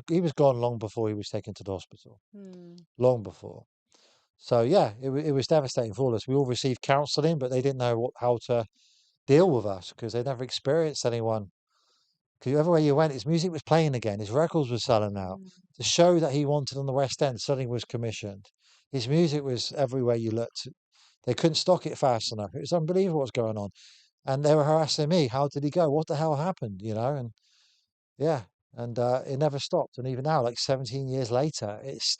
he was gone long before he was taken to the hospital, mm, long before. So yeah, it was devastating for all of us. We all received counselling, but they didn't know how to deal with us because they'd never experienced anyone. Because everywhere you went, his music was playing again. His records were selling out. mm. The show that he wanted on the West End suddenly was commissioned. His music was everywhere you looked. They couldn't stock it fast enough. It was unbelievable what's going on. And they were harassing me. How did he go? What the hell happened? And yeah, and it never stopped. And even now, like 17 years later, he's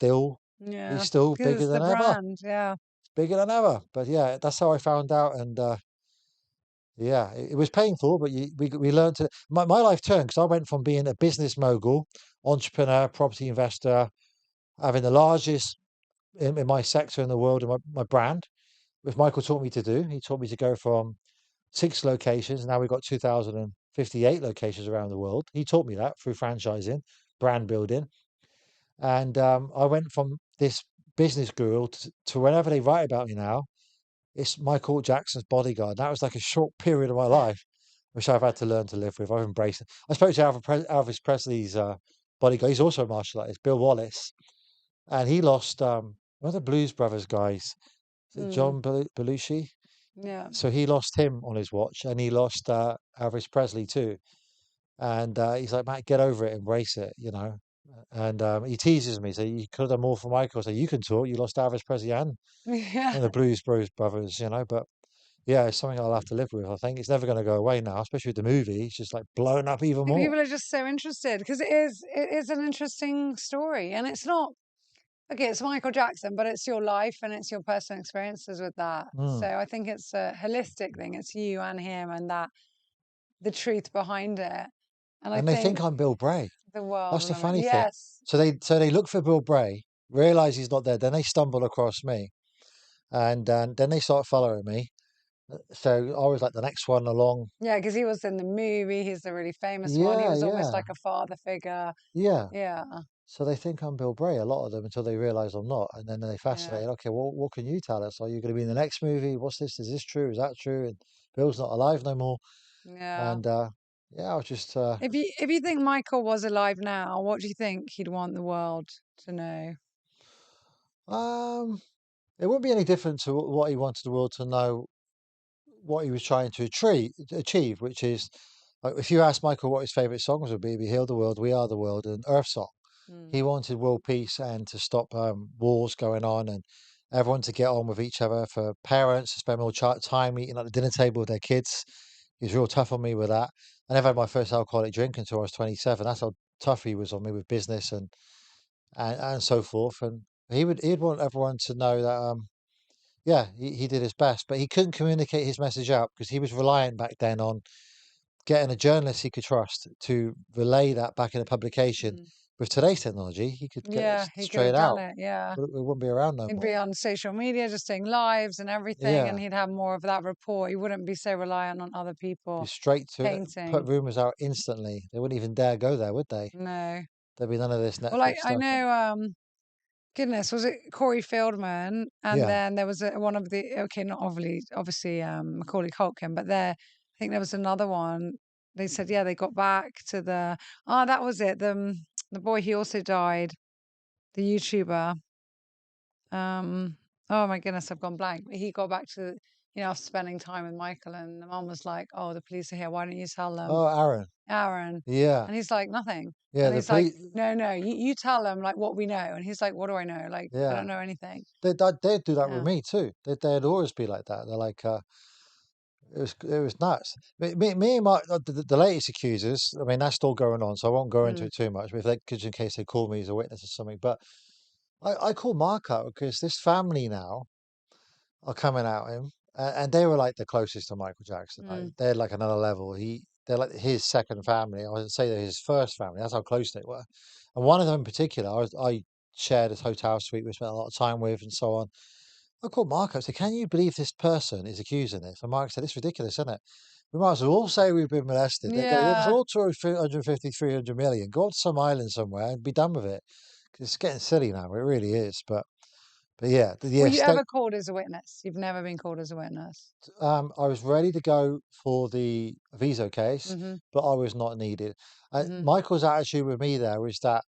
Yeah, still because bigger it's the than ever. brand. Yeah. Bigger than ever. But yeah, that's how I found out. And yeah, it was painful, but we learned to. My life turned because I went from being a business mogul, entrepreneur, property investor, having the largest in my sector in the world and my brand, which Michael taught me to do. He taught me to go from 6 locations. Now we've got 2,058 locations around the world. He taught me that through franchising, brand building. And I went from this business guru to whenever they write about me now, it's Michael Jackson's bodyguard. That was like a short period of my life, which I've had to learn to live with. I've embraced it. I spoke to Elvis Presley's bodyguard. He's also a martial artist, Bill Wallace, and he lost one of the Blues Brothers guys. Is it Mm, John Belushi? yeah. So he lost him on his watch, and he lost Elvis Presley too. And he's like, "Matt, get over it, embrace it." And he teases me, so you could have done more for Michael. So you can talk. You lost Elvis Presley and Yeah. the Blues Brothers, But Yeah, it's something I'll have to live with. I think it's never going to go away now, especially with the movie. It's just like blown up even more. People are just so interested because it is an interesting story, and it's not okay. It's Michael Jackson, but it's your life and it's your personal experiences with that. So Mm. I think it's a holistic thing. It's you and him, and that the truth behind it. And I And they think think I'm Bill Bray. the world That's will the limit. funny thing. Yes. So they look for Bill Bray, realize he's not there. Then they stumble across me, and then they start following me. So I was like the next one along. Yeah, because he was in the movie. He's the really famous one. He Yeah, was almost yeah, like a father figure. yeah. Yeah, So they think I'm Bill Bray, a lot of them, until they realize I'm not. And then they yeah, fascinate. Okay, well, what can you tell us? Are you going to be in the next movie? What's this? Is this true? Is that true? And Bill's not alive no more. yeah. And yeah, I was just, If you think Michael was alive now, what do you think he'd want the world to know? um, it wouldn't be any different to what he wanted the world to know, what he was trying to achieve, which is, like, if you ask Michael what his favorite songs would be Heal the World, We Are the World, and Earth Song. Mm. He wanted world peace and to stop wars going on and everyone to get on with each other, for parents to spend more time eating at the dinner table with their kids. He was real tough on me with that. I never had my first alcoholic drink until I was 27. That's how tough he was on me with business and so forth. And he'd want everyone to know that yeah, he did his best, but he couldn't communicate his message out because he was reliant back then on getting a journalist he could trust to relay that back in a publication. Mm. With today's technology, he could get it Yeah, he could have straight done out. it. Yeah. But it wouldn't be around no He'd more. be on social media just doing lives and everything, and Yeah, he'd have more of that rapport. He wouldn't be so reliant on other be people straight to it, put painting. rumors out instantly. They wouldn't even dare go there, would they? No. There'd be none of this Well, Netflix I stuff. know, goodness, was it Corey Feldman? And Yeah. then there was one of the, okay, not obviously Macaulay Culkin, but there, I think there was another one. They said, yeah, they got back to that was it. The boy, he also died, the YouTuber. Um, oh my goodness, I've gone blank. He got back to, after spending time with Michael, and the mom was like, "Oh, the police are here. Why don't you tell them, Oh, Aaron. Aaron?" Yeah. And he's like, "Nothing." Yeah. And The he's like, police. "No, no, you tell them like what we know." And he's like, "What do I know? Like, I Yeah. don't know anything." They'd do that with Yeah. me too. They'd always be like that. They're like, it was nuts. Me and my the latest accusers. I mean, that's still going on, so I won't go into Mm, it too much. But if they, just in case they call me as a witness or something. But I call Mark out because this family now are coming at him, and they were like the closest to Michael Jackson. Like, mm, they're like another level. They're like his second family. I wouldn't say they're his first family. That's how close they were. And one of them in particular, I shared his hotel suite. We spent a lot of time with, and so on. I called Mark up. I said, "Can you believe this person is accusing this?" And Mark said, "It's ridiculous, isn't it? We might as well all say we've been molested. They're going to give us yeah. all 250, 300 million. Go to some island somewhere and be done with it. 'Cause it's getting silly now. It really is. But yeah, Were yeah, you ever called as a witness? You've never been called as a witness. I was ready to go for the Viso case, Mm-hmm. but I was not needed. Mm-hmm. Michael's attitude with me there was that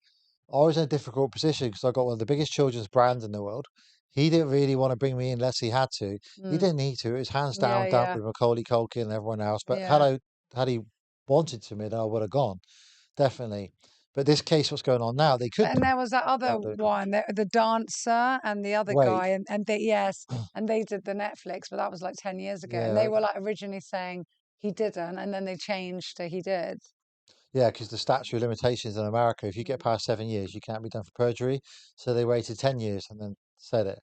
I was in a difficult position because I got one of the biggest children's brands in the world. He didn't really want to bring me in unless he had to. He Mm. didn't need to. It was hands Yeah, down done yeah, with Macaulay Culkin and everyone else. But yeah. had he wanted to me, then I would have gone, definitely. But this case, what's going on now, they could And there was that other do it. one, the dancer and the other Wait, guy, and they, yes, and they did the Netflix, but that was like 10 years ago. And yeah, they were like originally saying he didn't, and then they changed to he did. yeah, because the statute of limitations in America, if you get Mm, past 7 years, you can't be done for perjury. So they waited 10 years and then said it.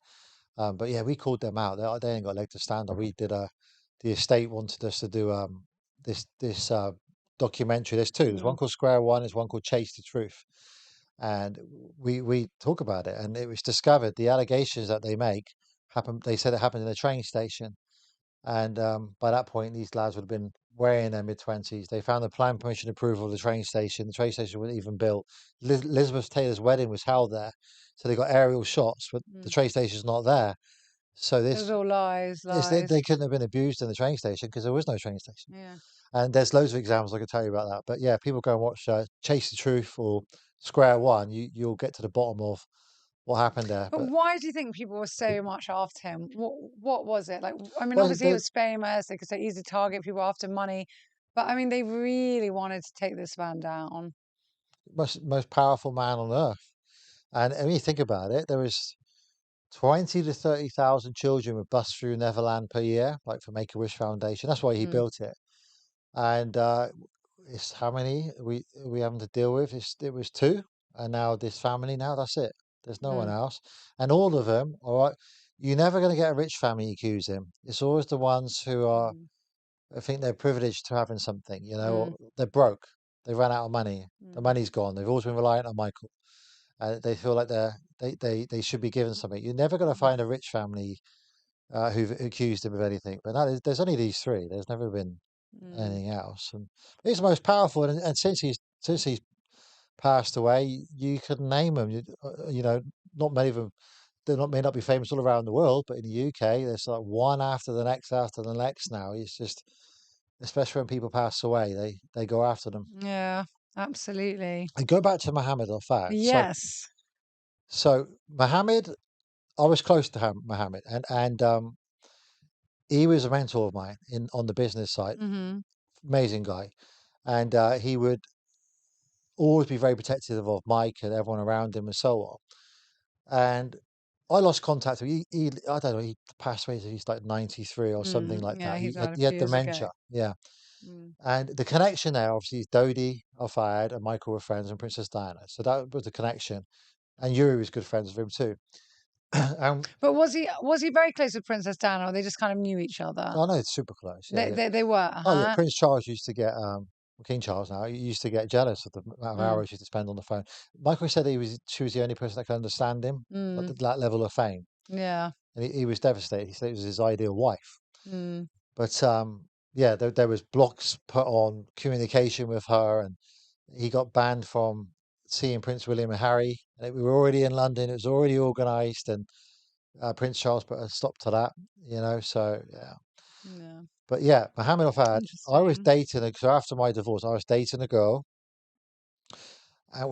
But yeah, we called them out. They ain't got a leg to stand on. We did the estate wanted us to do this documentary. There's two. There's one mm. called Square One. There's one called Chase the Truth. And we talk about it. And it was discovered the allegations that they make happened. They said it happened in a train station. And by that point, these lads would have been way in their mid-20s. They found the plan permission approval of the train station. The train station wasn't even built. Elizabeth Taylor's wedding was held there. So they got aerial shots, but the Mm. train station's not there. So It was all lies, they lies. couldn't have been abused in the train station because there was no train station. Yeah. And there's loads of examples I could tell you about that. But yeah, people go and watch Chase the Truth or Square One. You'll get to the bottom of what happened there. But But why do you think people were so much after him? What was it? Like, I mean, well, obviously he was famous. They could say easy target, people after money. But I mean, they really wanted to take this man down. most powerful man on earth. And when you think about it, there was 20 to 30,000 children would bust through Neverland per year, like for Make-A-Wish Foundation. That's why he built it. And it's how many we having to deal with? It was two, and now this family. Now that's it. There's no one else, and all of them. All right, you're never going to get a rich family accusing. It's always the ones who are. I think they're privileged to having something. You know, or they're broke. They ran out of money. The money's gone. They've always been reliant on Michael. They feel like they should be given something. You're never going to find a rich family who've accused him of anything. But no, there's only these three. There's never been anything else. And he's the most powerful. And since he's passed away, you could name them. You know, not many of them. May not be famous all around the world, but in the UK, there's like one after the next now. It's just, especially when people pass away, they go after them. Yeah, absolutely. And go back to Muhammad Al Fahd. Yes. So Muhammad, I was close to Muhammad, and he was a mentor of mine on the business side. Amazing guy, and he would always be very protective of Mike and everyone around him and so on. And I lost contact with him. I don't know, he passed away, he's like 93 or something like Yeah, that. he died a He had few years ago. dementia. Yeah. And the connection there, obviously, is Dodi Al Fayed and Michael were friends and Princess Diana. So that was the connection. And Yuri was good friends with him too. But was he very close with Princess Diana, or they just kind of knew each other? I know it's super close. Yeah, They were. Oh yeah, Prince Charles used to get King Charles now. He used to get jealous of the amount of hours he used to spend on the phone. Michael said she was the only person that could understand him at that level of fame. Yeah. And he was devastated. He said it was his ideal wife. But yeah, there was blocks put on communication with her, and he got banned from seeing Prince William and Harry. And we were already in London. It was already organised, and Prince Charles put a stop to that. You know, so yeah. Yeah. But yeah, Mohammed Al Fahd, I was dating, so after my divorce, I was dating a girl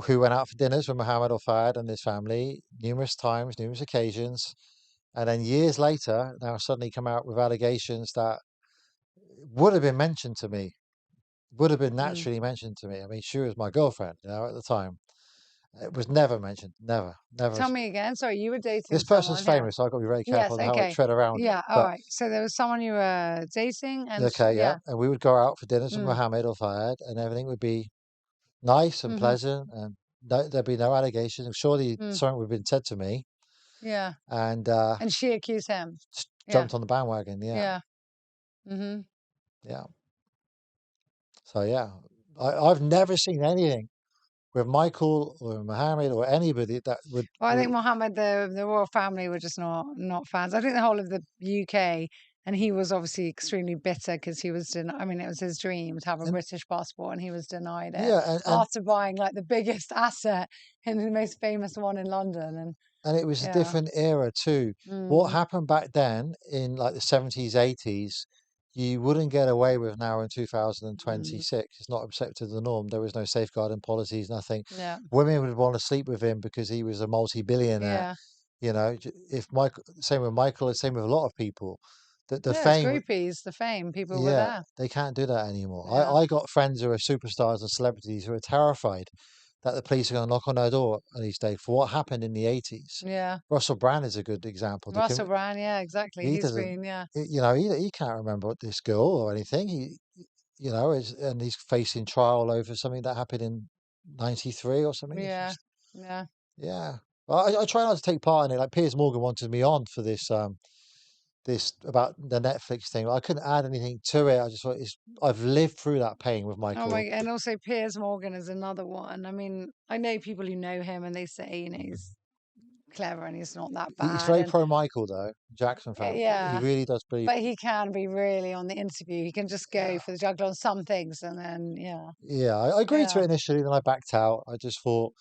who went out for dinners with Mohammed Al Fahd and his family numerous times, numerous occasions. And then years later, now suddenly come out with allegations that would have been mentioned to me, would have been naturally mentioned to me. I mean, she was my girlfriend, you know, at the time. It was never mentioned, never. Tell me again. Sorry, you were dating This person's someone. famous, so I've got to be very careful Yes, how I tread around Yeah, it. all right. So there was someone you were dating, and Okay, yeah. And we would go out for dinners with Mohammed Al Fayed, and everything would be nice and pleasant, and there'd be no allegations. Surely something would have been said to me. Yeah. And she accused him. Jumped on the bandwagon. Yeah. Yeah. Yeah. So yeah, I've never seen anything with Michael or Mohammed or anybody that would. Well, I think Mohammed, the royal family were just not fans. I think the whole of the UK, and he was obviously extremely bitter because he was I mean, it was his dream to have a British passport, and he was denied it. Yeah, after buying like the biggest asset and the most famous one in London, and it was a different era too. What happened back then in like the 70s, 80s, you wouldn't get away with now in 2026. It's not accepted the norm. There was no safeguarding policies, nothing. Yeah. Women would want to sleep with him because he was a multi-billionaire. Yeah. You know, if Michael, same with Michael, same with a lot of people. The fame, groupies, the fame, people were there. They can't do that anymore. Yeah. I got friends who are superstars and celebrities who are terrified that the police are going to knock on their door on each day for what happened in the 80s. Yeah. Russell Brand is a good example. Russell Brand, yeah, exactly. He's been, you know, he can't remember this girl or anything. You know, and he's facing trial over something that happened in 93 or something. Yeah. Yeah. Well, I try not to take part in it. Like Piers Morgan wanted me on for this about the Netflix thing. I couldn't add anything to it. I just thought I've lived through that pain with Michael. Oh my! And also Piers Morgan is another one. I mean, I know people who know him, and they say, you know, he's clever and he's not that bad. He's very pro Michael though, Jackson fan. Yeah, he really does believe. But he can be really on the interview. He can just go for the jugular on some things, and then Yeah, I agreed to it initially, then I backed out. I just thought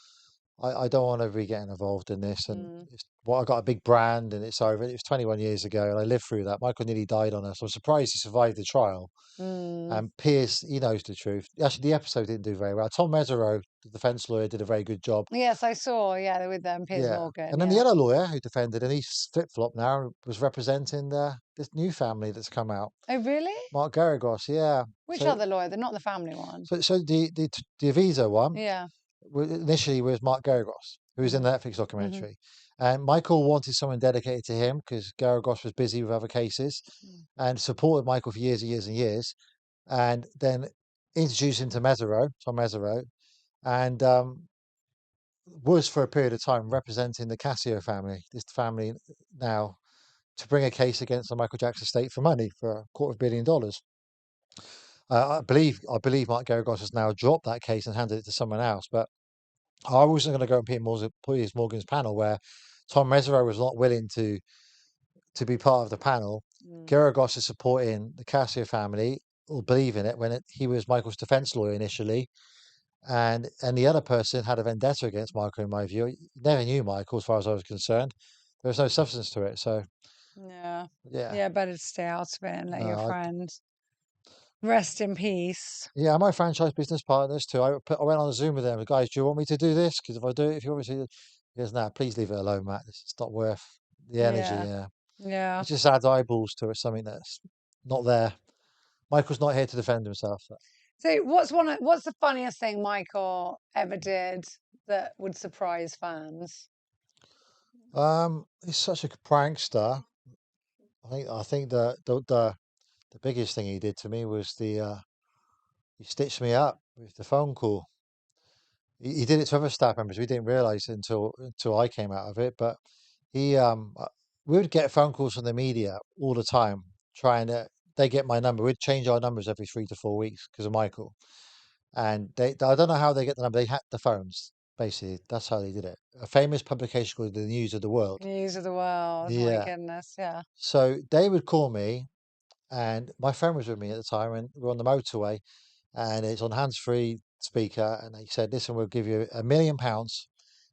I don't want to be getting involved in this, and I got a big brand, and it's over. It was 21 years ago, and I lived through that. Michael nearly died on us. I'm surprised he survived the trial. And Piers, he knows the truth. Actually, the episode didn't do very well. Tom Mesereau, the defense lawyer, did a very good job. Yes, I saw. Yeah, with Piers Morgan. And then the other lawyer who defended, and he's flip-flopped now, and was representing this new family that's come out. Oh, really? Mark Garagos, yeah. Which other lawyer? They're not the family one. So the Aviso one, yeah, initially was Mark Garagos, who was in the Netflix documentary, And Michael wanted someone dedicated to him because Garagos was busy with other cases, and supported Michael for years and years and years. And then introduced him to Tom Mesereau, and was for a period of time representing the Casio family, this family now, to bring a case against the Michael Jackson estate for money for $250 million. I believe Mark Garagos has now dropped that case and handed it to someone else. But I wasn't going to go on Piers Morgan's panel where Tom Mesereau was not willing to be part of the panel. Garagos is supporting the Casio family, or believing it, when he was Michael's defense lawyer initially. And the other person had a vendetta against Michael, in my view. Never knew Michael, as far as I was concerned. There was no substance to it. So, yeah. Yeah, better to stay out of it and let your No, friend rest in peace. yeah, my franchise business partners too. I went on a Zoom with them. Guys, do you want me to do this? Because if I do it, if you want me to, he goes, "Nah, please leave it alone, Matt. It's not worth the energy." Yeah. Yeah, Yeah. it just adds eyeballs to it. Something that's not there. Michael's not here to defend himself. So what's the funniest thing Michael ever did that would surprise fans? He's such a prankster. I think the biggest thing he did to me was he stitched me up with the phone call. He did it to other staff members. We didn't realize it until I came out of it. But we would get phone calls from the media all the time, trying to. They get my number. We'd change our numbers every 3 to 4 weeks because of Michael. And I don't know how they get the number. They hacked the phones. Basically, that's how they did it. A famous publication called the News of the World. News of the world. My Yeah. goodness. Yeah. So they would call me, and my friend was with me at the time, and we're on the motorway, and it's on hands-free speaker, and they said, "Listen, we'll give you £1 million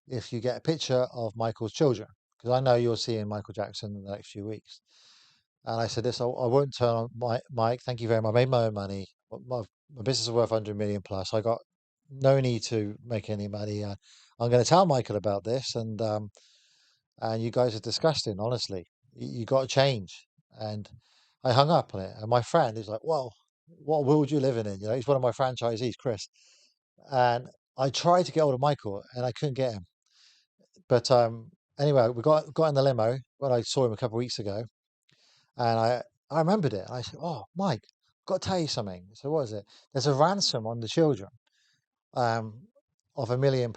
if you get a picture of Michael's children, because I know you're seeing Michael Jackson in the next few weeks." And I said, "This, I won't turn on Mike. Thank you very much. I made my own money. My business is worth 100 million plus. I got no need to make any money. I'm going to tell Michael about this, and you guys are disgusting. Honestly, you got to change." And I hung up on it. And my friend is like, "Well, what world you living in?" He's one of my franchisees, Chris. And I tried to get hold of Michael, and I couldn't get him. But anyway, we got in the limo when I saw him a couple of weeks ago, and I remembered it. I said, "Oh, Mike, I've got to tell you something." So what is it? There's a ransom on the children um, of £1 million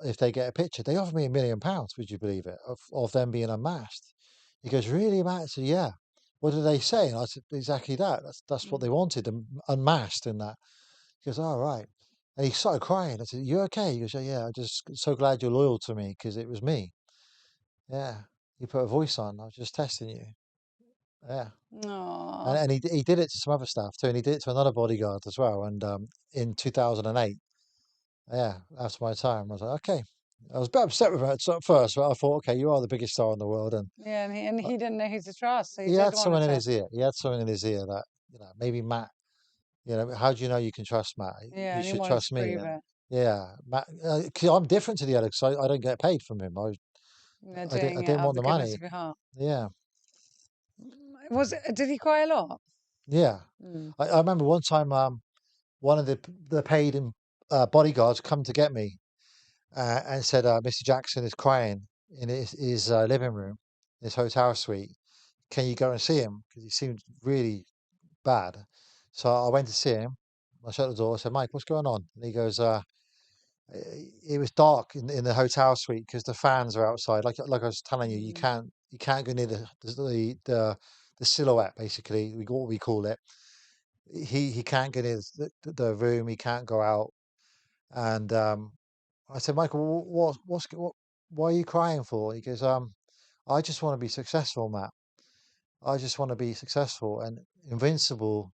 if they get a picture. They offered me £1 million. Would you believe it? Of them being unmasked. He goes, "Really, Matt?" I said, "Yeah." "What did they say?" And I said, "Exactly that. That's what they wanted, them unmasked and that." He goes, "All right." And he started crying. I said, "You okay?" He goes, "Yeah, I'm just so glad you're loyal to me because it was me." Yeah. You put a voice on. I was just testing you. Yeah. Aww. And he did it to some other staff too. And he did it to another bodyguard as well. And in 2008, yeah, after my time, I was like, okay. I was a bit upset with it at first, but I thought, okay, you are the biggest star in the world. And Yeah, and he didn't know who to trust, so he he did had want to someone in his test. ear. He had someone in his ear that, maybe Matt, how do you know you can trust Matt? Yeah, You and he should wanted to trust me. prove it. Yeah, Matt, 'cause I'm different to the others. I don't get paid from him. They're I doing it didn't out of want the the goodness money. of your heart. Yeah, Did he cry a lot? yeah. Mm. I remember one time, one of the paid bodyguards come to get me and said, "Mr. Jackson is crying in his living room, his hotel suite. Can you go and see him? Because he seemed really bad." So I went to see him. I shut the door. I said, "Mike, what's going on?" And he goes, "It was dark in the hotel suite because the fans are outside. Like I was telling you, Mm. you can't go near the silhouette. Basically, what we call it. He can't get in the room. He can't go out." And I said, "Michael, why are you crying for?" He goes, "I just want to be successful, Matt. I just want to be successful." And Invincible,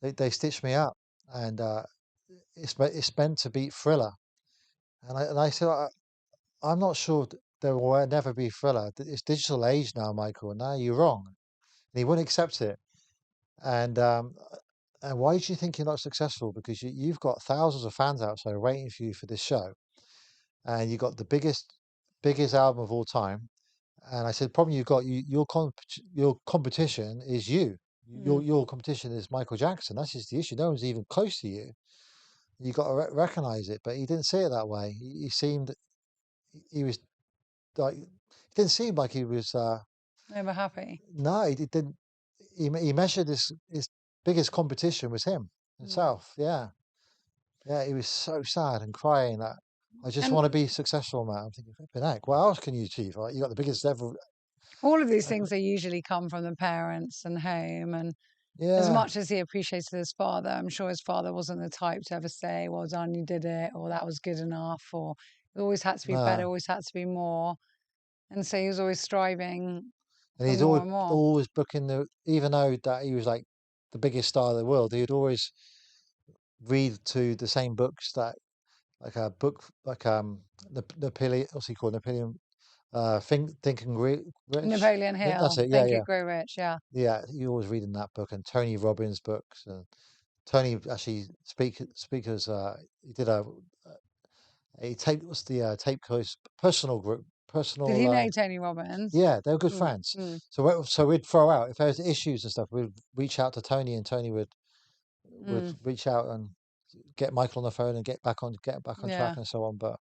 they stitched me up, and it's meant to beat Thriller. And I said, I'm not sure there will never be Thriller. It's digital age now, Michael. No, you're wrong. And he wouldn't accept it. And why do you think you're not successful? Because you've got thousands of fans outside waiting for you for this show, and you got the biggest album of all time. And I said, "The problem you've got, your competition is you. Mm. Your competition is Michael Jackson. That's just the issue. No one's even close to you. You got to recognize it." But he didn't see it that way. He seemed he was like It didn't seem like he was. Never happy. No, he didn't. He measured his biggest competition was him Mm. himself. Yeah, yeah. He was so sad and crying that I just And want to be successful, man. I'm thinking, flipping heck, what else can you achieve? Right? You got the biggest ever. all of these ever- things, they usually come from the parents and home. And as Yeah, much as he appreciated his father, I'm sure his father wasn't the type to ever say, well done, you did it, or that was good enough, or it always had to be better, no. always had to be more. And so he was always striving And for he's more always and more. always booking even though that he was like the biggest star of the world, he'd always read to the same books that like a book like Napoleon, what's he called? Napoleon Think and Rich. Napoleon That's Hill, it. Yeah, Think yeah. It Grow Rich, yeah. Yeah, you always reading that book and Tony Robbins books and Tony actually speakers. He did a tape. What's the tape course? Personal group. Did Personal. he know Tony Robbins? Yeah, they were good Mm, friends. mm, So we'd throw out if there was issues and stuff. We'd reach out to Tony, and Tony would mm, reach out and get Michael on the phone and get back on track yeah. and so on. But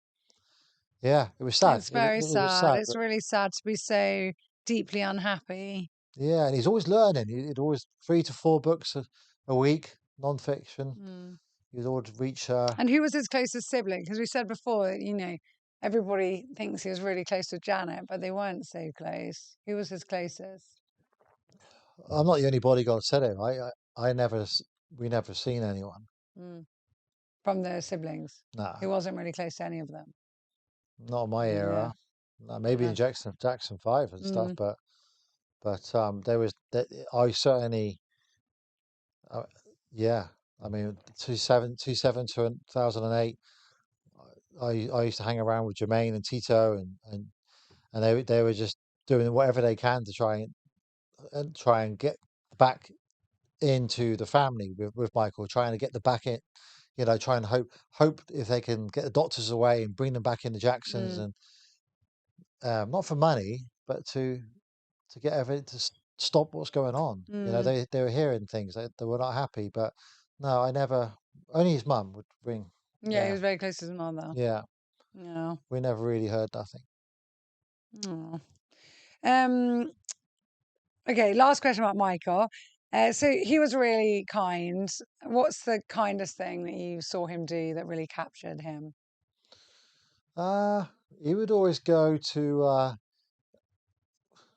yeah, it was sad. It's very It was sad. sad. It's But really sad to be so deeply unhappy. yeah, and he's always learning. He'd always 3 to 4 books a week, non-fiction. Mm. He'd always reach. And who was his closest sibling? Because we said before, everybody thinks he was really close to Janet, but they weren't so close. Who was his closest? I'm not the only bodyguard said it. I never. We never seen anyone. Mm. From the siblings. He Nah, wasn't really close to any of them. not my Yeah. era. Nah, maybe in No. Jackson 5 and stuff, Mm. but there was that I certainly. Uh, yeah, I mean, 2008. I used to hang around with Jermaine and Tito, and they were just doing whatever they can to try and get back into the family with Michael, trying to get the back in, try and hope if they can get the doctors away and bring them back in the Jacksons, Mm. and not for money, but to get everything to stop what's going on. Mm. They were hearing things they were not happy, but no, I never. Only his mum would ring. Yeah, he Yeah, was very close to his mother. yeah. Yeah. We never really heard nothing. Oh. Um, okay, last question about Michael. So he was really kind. What's the kindest thing that you saw him do that really captured him? Uh, he would always go to.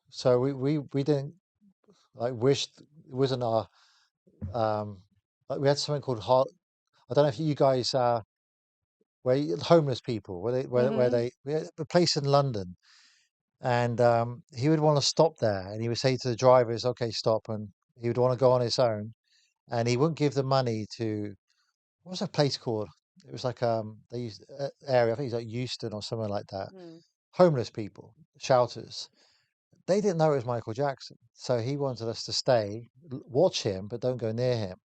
So we didn't like wish it wasn't our. Like we had something called hot. I don't know if you guys homeless people where Mm-hmm. they we had a place in London, and he would want to stop there, and he would say to the drivers, "Okay, stop," and he would want to go on his own, and he wouldn't give the money to what was that place called? It was like they used area. I think it's like Euston or somewhere like that. Mm. Homeless people, shelters. They didn't know it was Michael Jackson, so he wanted us to stay, watch him, but don't go near him.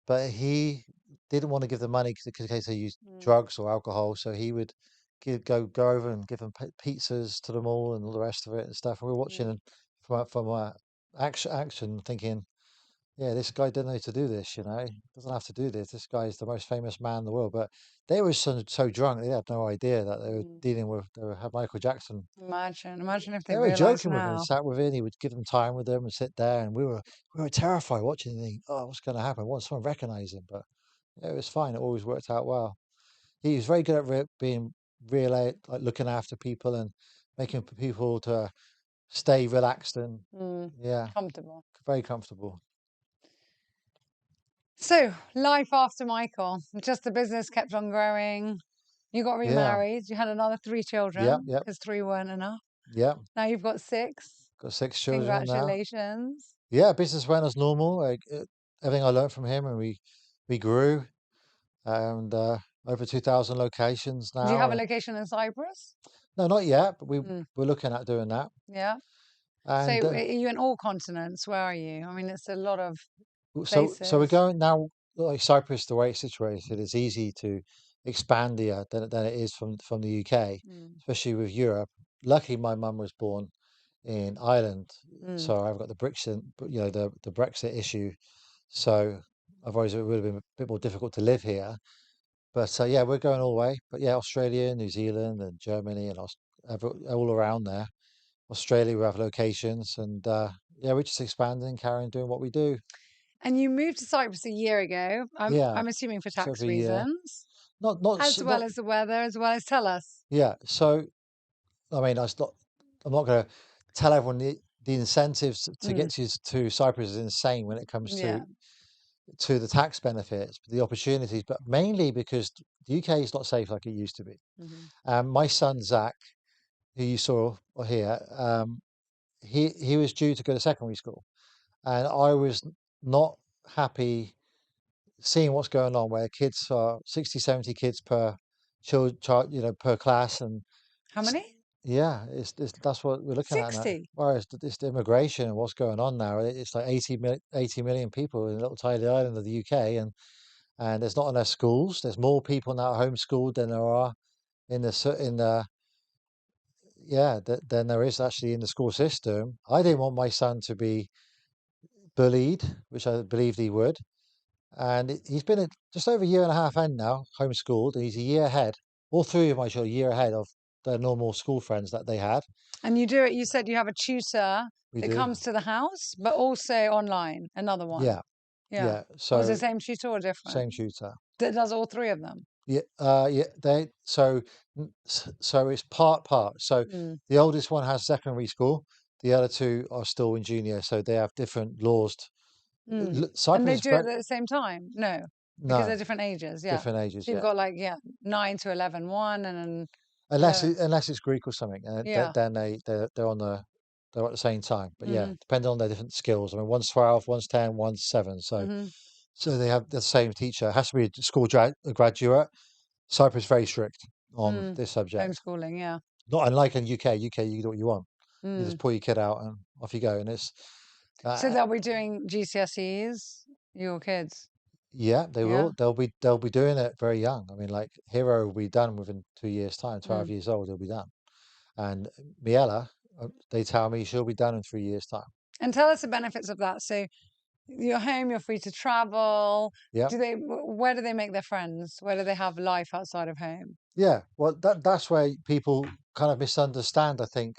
But he didn't want to give the money in case they used Mm. drugs or alcohol, so he would go over and give them pizzas to them all and all the rest of it and stuff. And we were watching Mm. him from action, thinking, yeah, this guy didn't know to do this, doesn't have to do this. This guy is the most famous man in the world. But they were so drunk, they had no idea that they were Mm. dealing with, had Michael Jackson. Imagine if they They were realized joking with him and now. sat with him. He would give them time with them and sit there, and we were terrified watching. And think, oh, what's going to happen? What someone recognize him? But yeah, it was fine. It always worked out well. He was very good at being really like looking after people and making people to stay relaxed and Mm. yeah, Comfortable. very comfortable. So, life after Michael, just the business kept on growing. You got Yeah, remarried. You had another 3 yep, children yep, because 3 weren't enough. yep. Now you've got 6. Got 6 children now. Congratulations. Yeah, business went as normal. Like everything I learned from him, and we grew, and over 2,000 locations Do you have now. a location in Cyprus? No, not yet, but Mm. we're looking at doing that. Yeah. So, And are you in all continents? Where are you? I mean, it's a lot of so we're places. going now. Like Cyprus, the way it's situated, it's easy to expand here than it is from the UK, Mm. especially with Europe. Luckily, my mum was born in Ireland, Mm. so I've got the Brexit, the Brexit issue. So otherwise, it would have been a bit more difficult to live here. But yeah, we're going all the way. But yeah, Australia, New Zealand, and Germany, and all around there. Australia we have locations, and yeah, we're just expanding, carrying doing what we do. And you moved to Cyprus a year ago. Yeah, I'm assuming for just tax over a year. reasons, Not as well as the weather, as well as tell us. yeah. So I mean, I'm not going to tell everyone the incentives to Mm, get to Cyprus is insane when it comes yeah. to the tax benefits, the opportunities, but mainly because the UK is not safe like it used to be. Hmm. My son Zach, who you saw or hear, he was due to go to secondary school, and I was not happy seeing what's going on where kids are 60, 70 kids per child, per class, and How s- many? yeah, that's what we're looking at now. 60. Whereas it's the immigration and what's going on now, it's like 80 million people in a little tiny island of the UK, and there's not enough schools. There's more people now homeschooled than there are in the yeah than there is actually in the school system. I didn't want my son to be bullied, which I believed he would. And he's been just over a year and a half in now, homeschooled, and he's a year ahead. All three of my children, a year ahead of their normal school friends that they had. And you do it, you said you have a tutor We that do, comes to the house, but also online, another one. yeah, Yeah. yeah. Or is it the So same tutor or different? same tutor. That does all three of them. Yeah, yeah. So it's part. So Mm. the oldest one has secondary school. The other two are still in junior, so they have different laws. Mm. And Cyprus they is do it very at the same time? No, because no they're different ages. Yeah. different ages. So you've Yeah, got like, yeah, 9 to 11 one, and then 11. unless it's Greek or something, Yeah. then they're at the same time. But yeah, Hmm. depending on their different skills. I mean, one's 12, one's 10, one's 7. Hmm. So they have the same teacher. It has to be a a graduate. Cyprus is very strict on Mm. this subject. Homeschooling. Yeah. Not unlike in UK. UK, you can do what you want. You just Mm. pull your kid out and off you go. And it's So uh, they'll be doing GCSEs, your kids. yeah, they Yeah. will. They'll be doing it very young. I mean, like Hero will be done within 2 years' time. 12 Mm. years old, he'll be done. And Miela, they tell me she'll be done in 3 years' time. And tell us the benefits of that. So you're home, you're free to travel. Yeah, Where do they make their friends? Where do they have life outside of home? yeah. Well, that's where people kind of misunderstand, I think,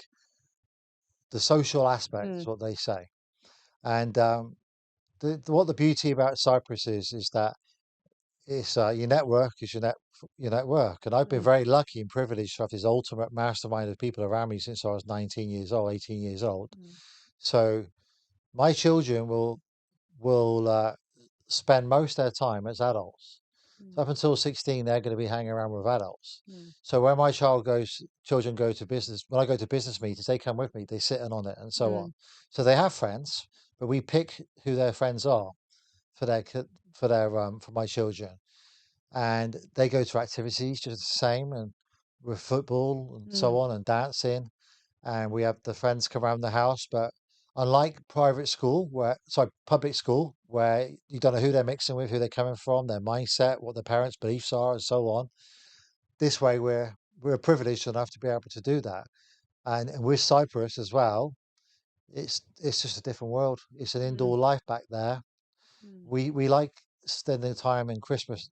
the social aspect is Mm. what they say. And what the beauty about Cyprus is that it's your network is your network. And I've been Mm. very lucky and privileged to have this ultimate mastermind of people around me since I was 19 years old, 18 years old. Mm. So my children will spend most of their time as adults. So Mm. up until 16, they're going to be hanging around with adults. Mm. So when children go to business, when I go to business meetings, they come with me, they sit in on it and so on. Mm. So they have friends, but we pick who their friends are for for my children. And they go to activities just the same and with football and so Mm. on and dancing. And we have the friends come around the house, but unlike public school, where you don't know who they're mixing with, who they're coming from, their mindset, what their parents' beliefs are, and so on. This way, we're privileged enough to be able to do that. And with Cyprus as well, it's just a different world. It's an Mm. indoor life back there. Mm. We like spending time in Christmas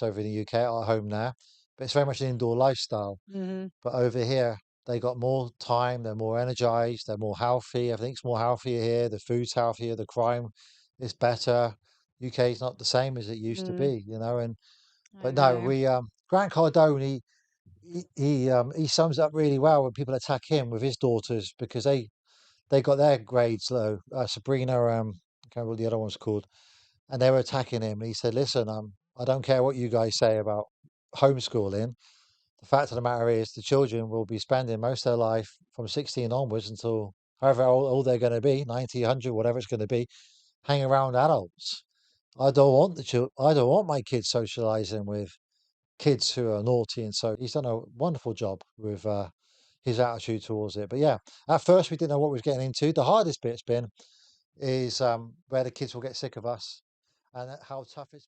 over in the UK at our home now, but it's very much an indoor lifestyle. Mm-hmm. But over here, they got more time, they're more energized, they're more healthy. Everything's more healthier here. The food's healthier, the crime is better. UK is not the same as it used to Mm. be, And I but no, know. we Grant Cardone, he sums it up really well when people attack him with his daughters because they got their grades low. Sabrina, I can't remember what the other one's called, and they were attacking him. And he said, "Listen, I don't care what you guys say about homeschooling. The fact of the matter is, the children will be spending most of their life from 16 onwards until however old they're going to be, 90, 100, whatever it's going to be, hanging around adults. I don't want my kids socializing with kids who are naughty." And so he's done a wonderful job with his attitude towards it. But yeah, at first we didn't know what we was getting into. The hardest bit's been is where the kids will get sick of us and how tough it's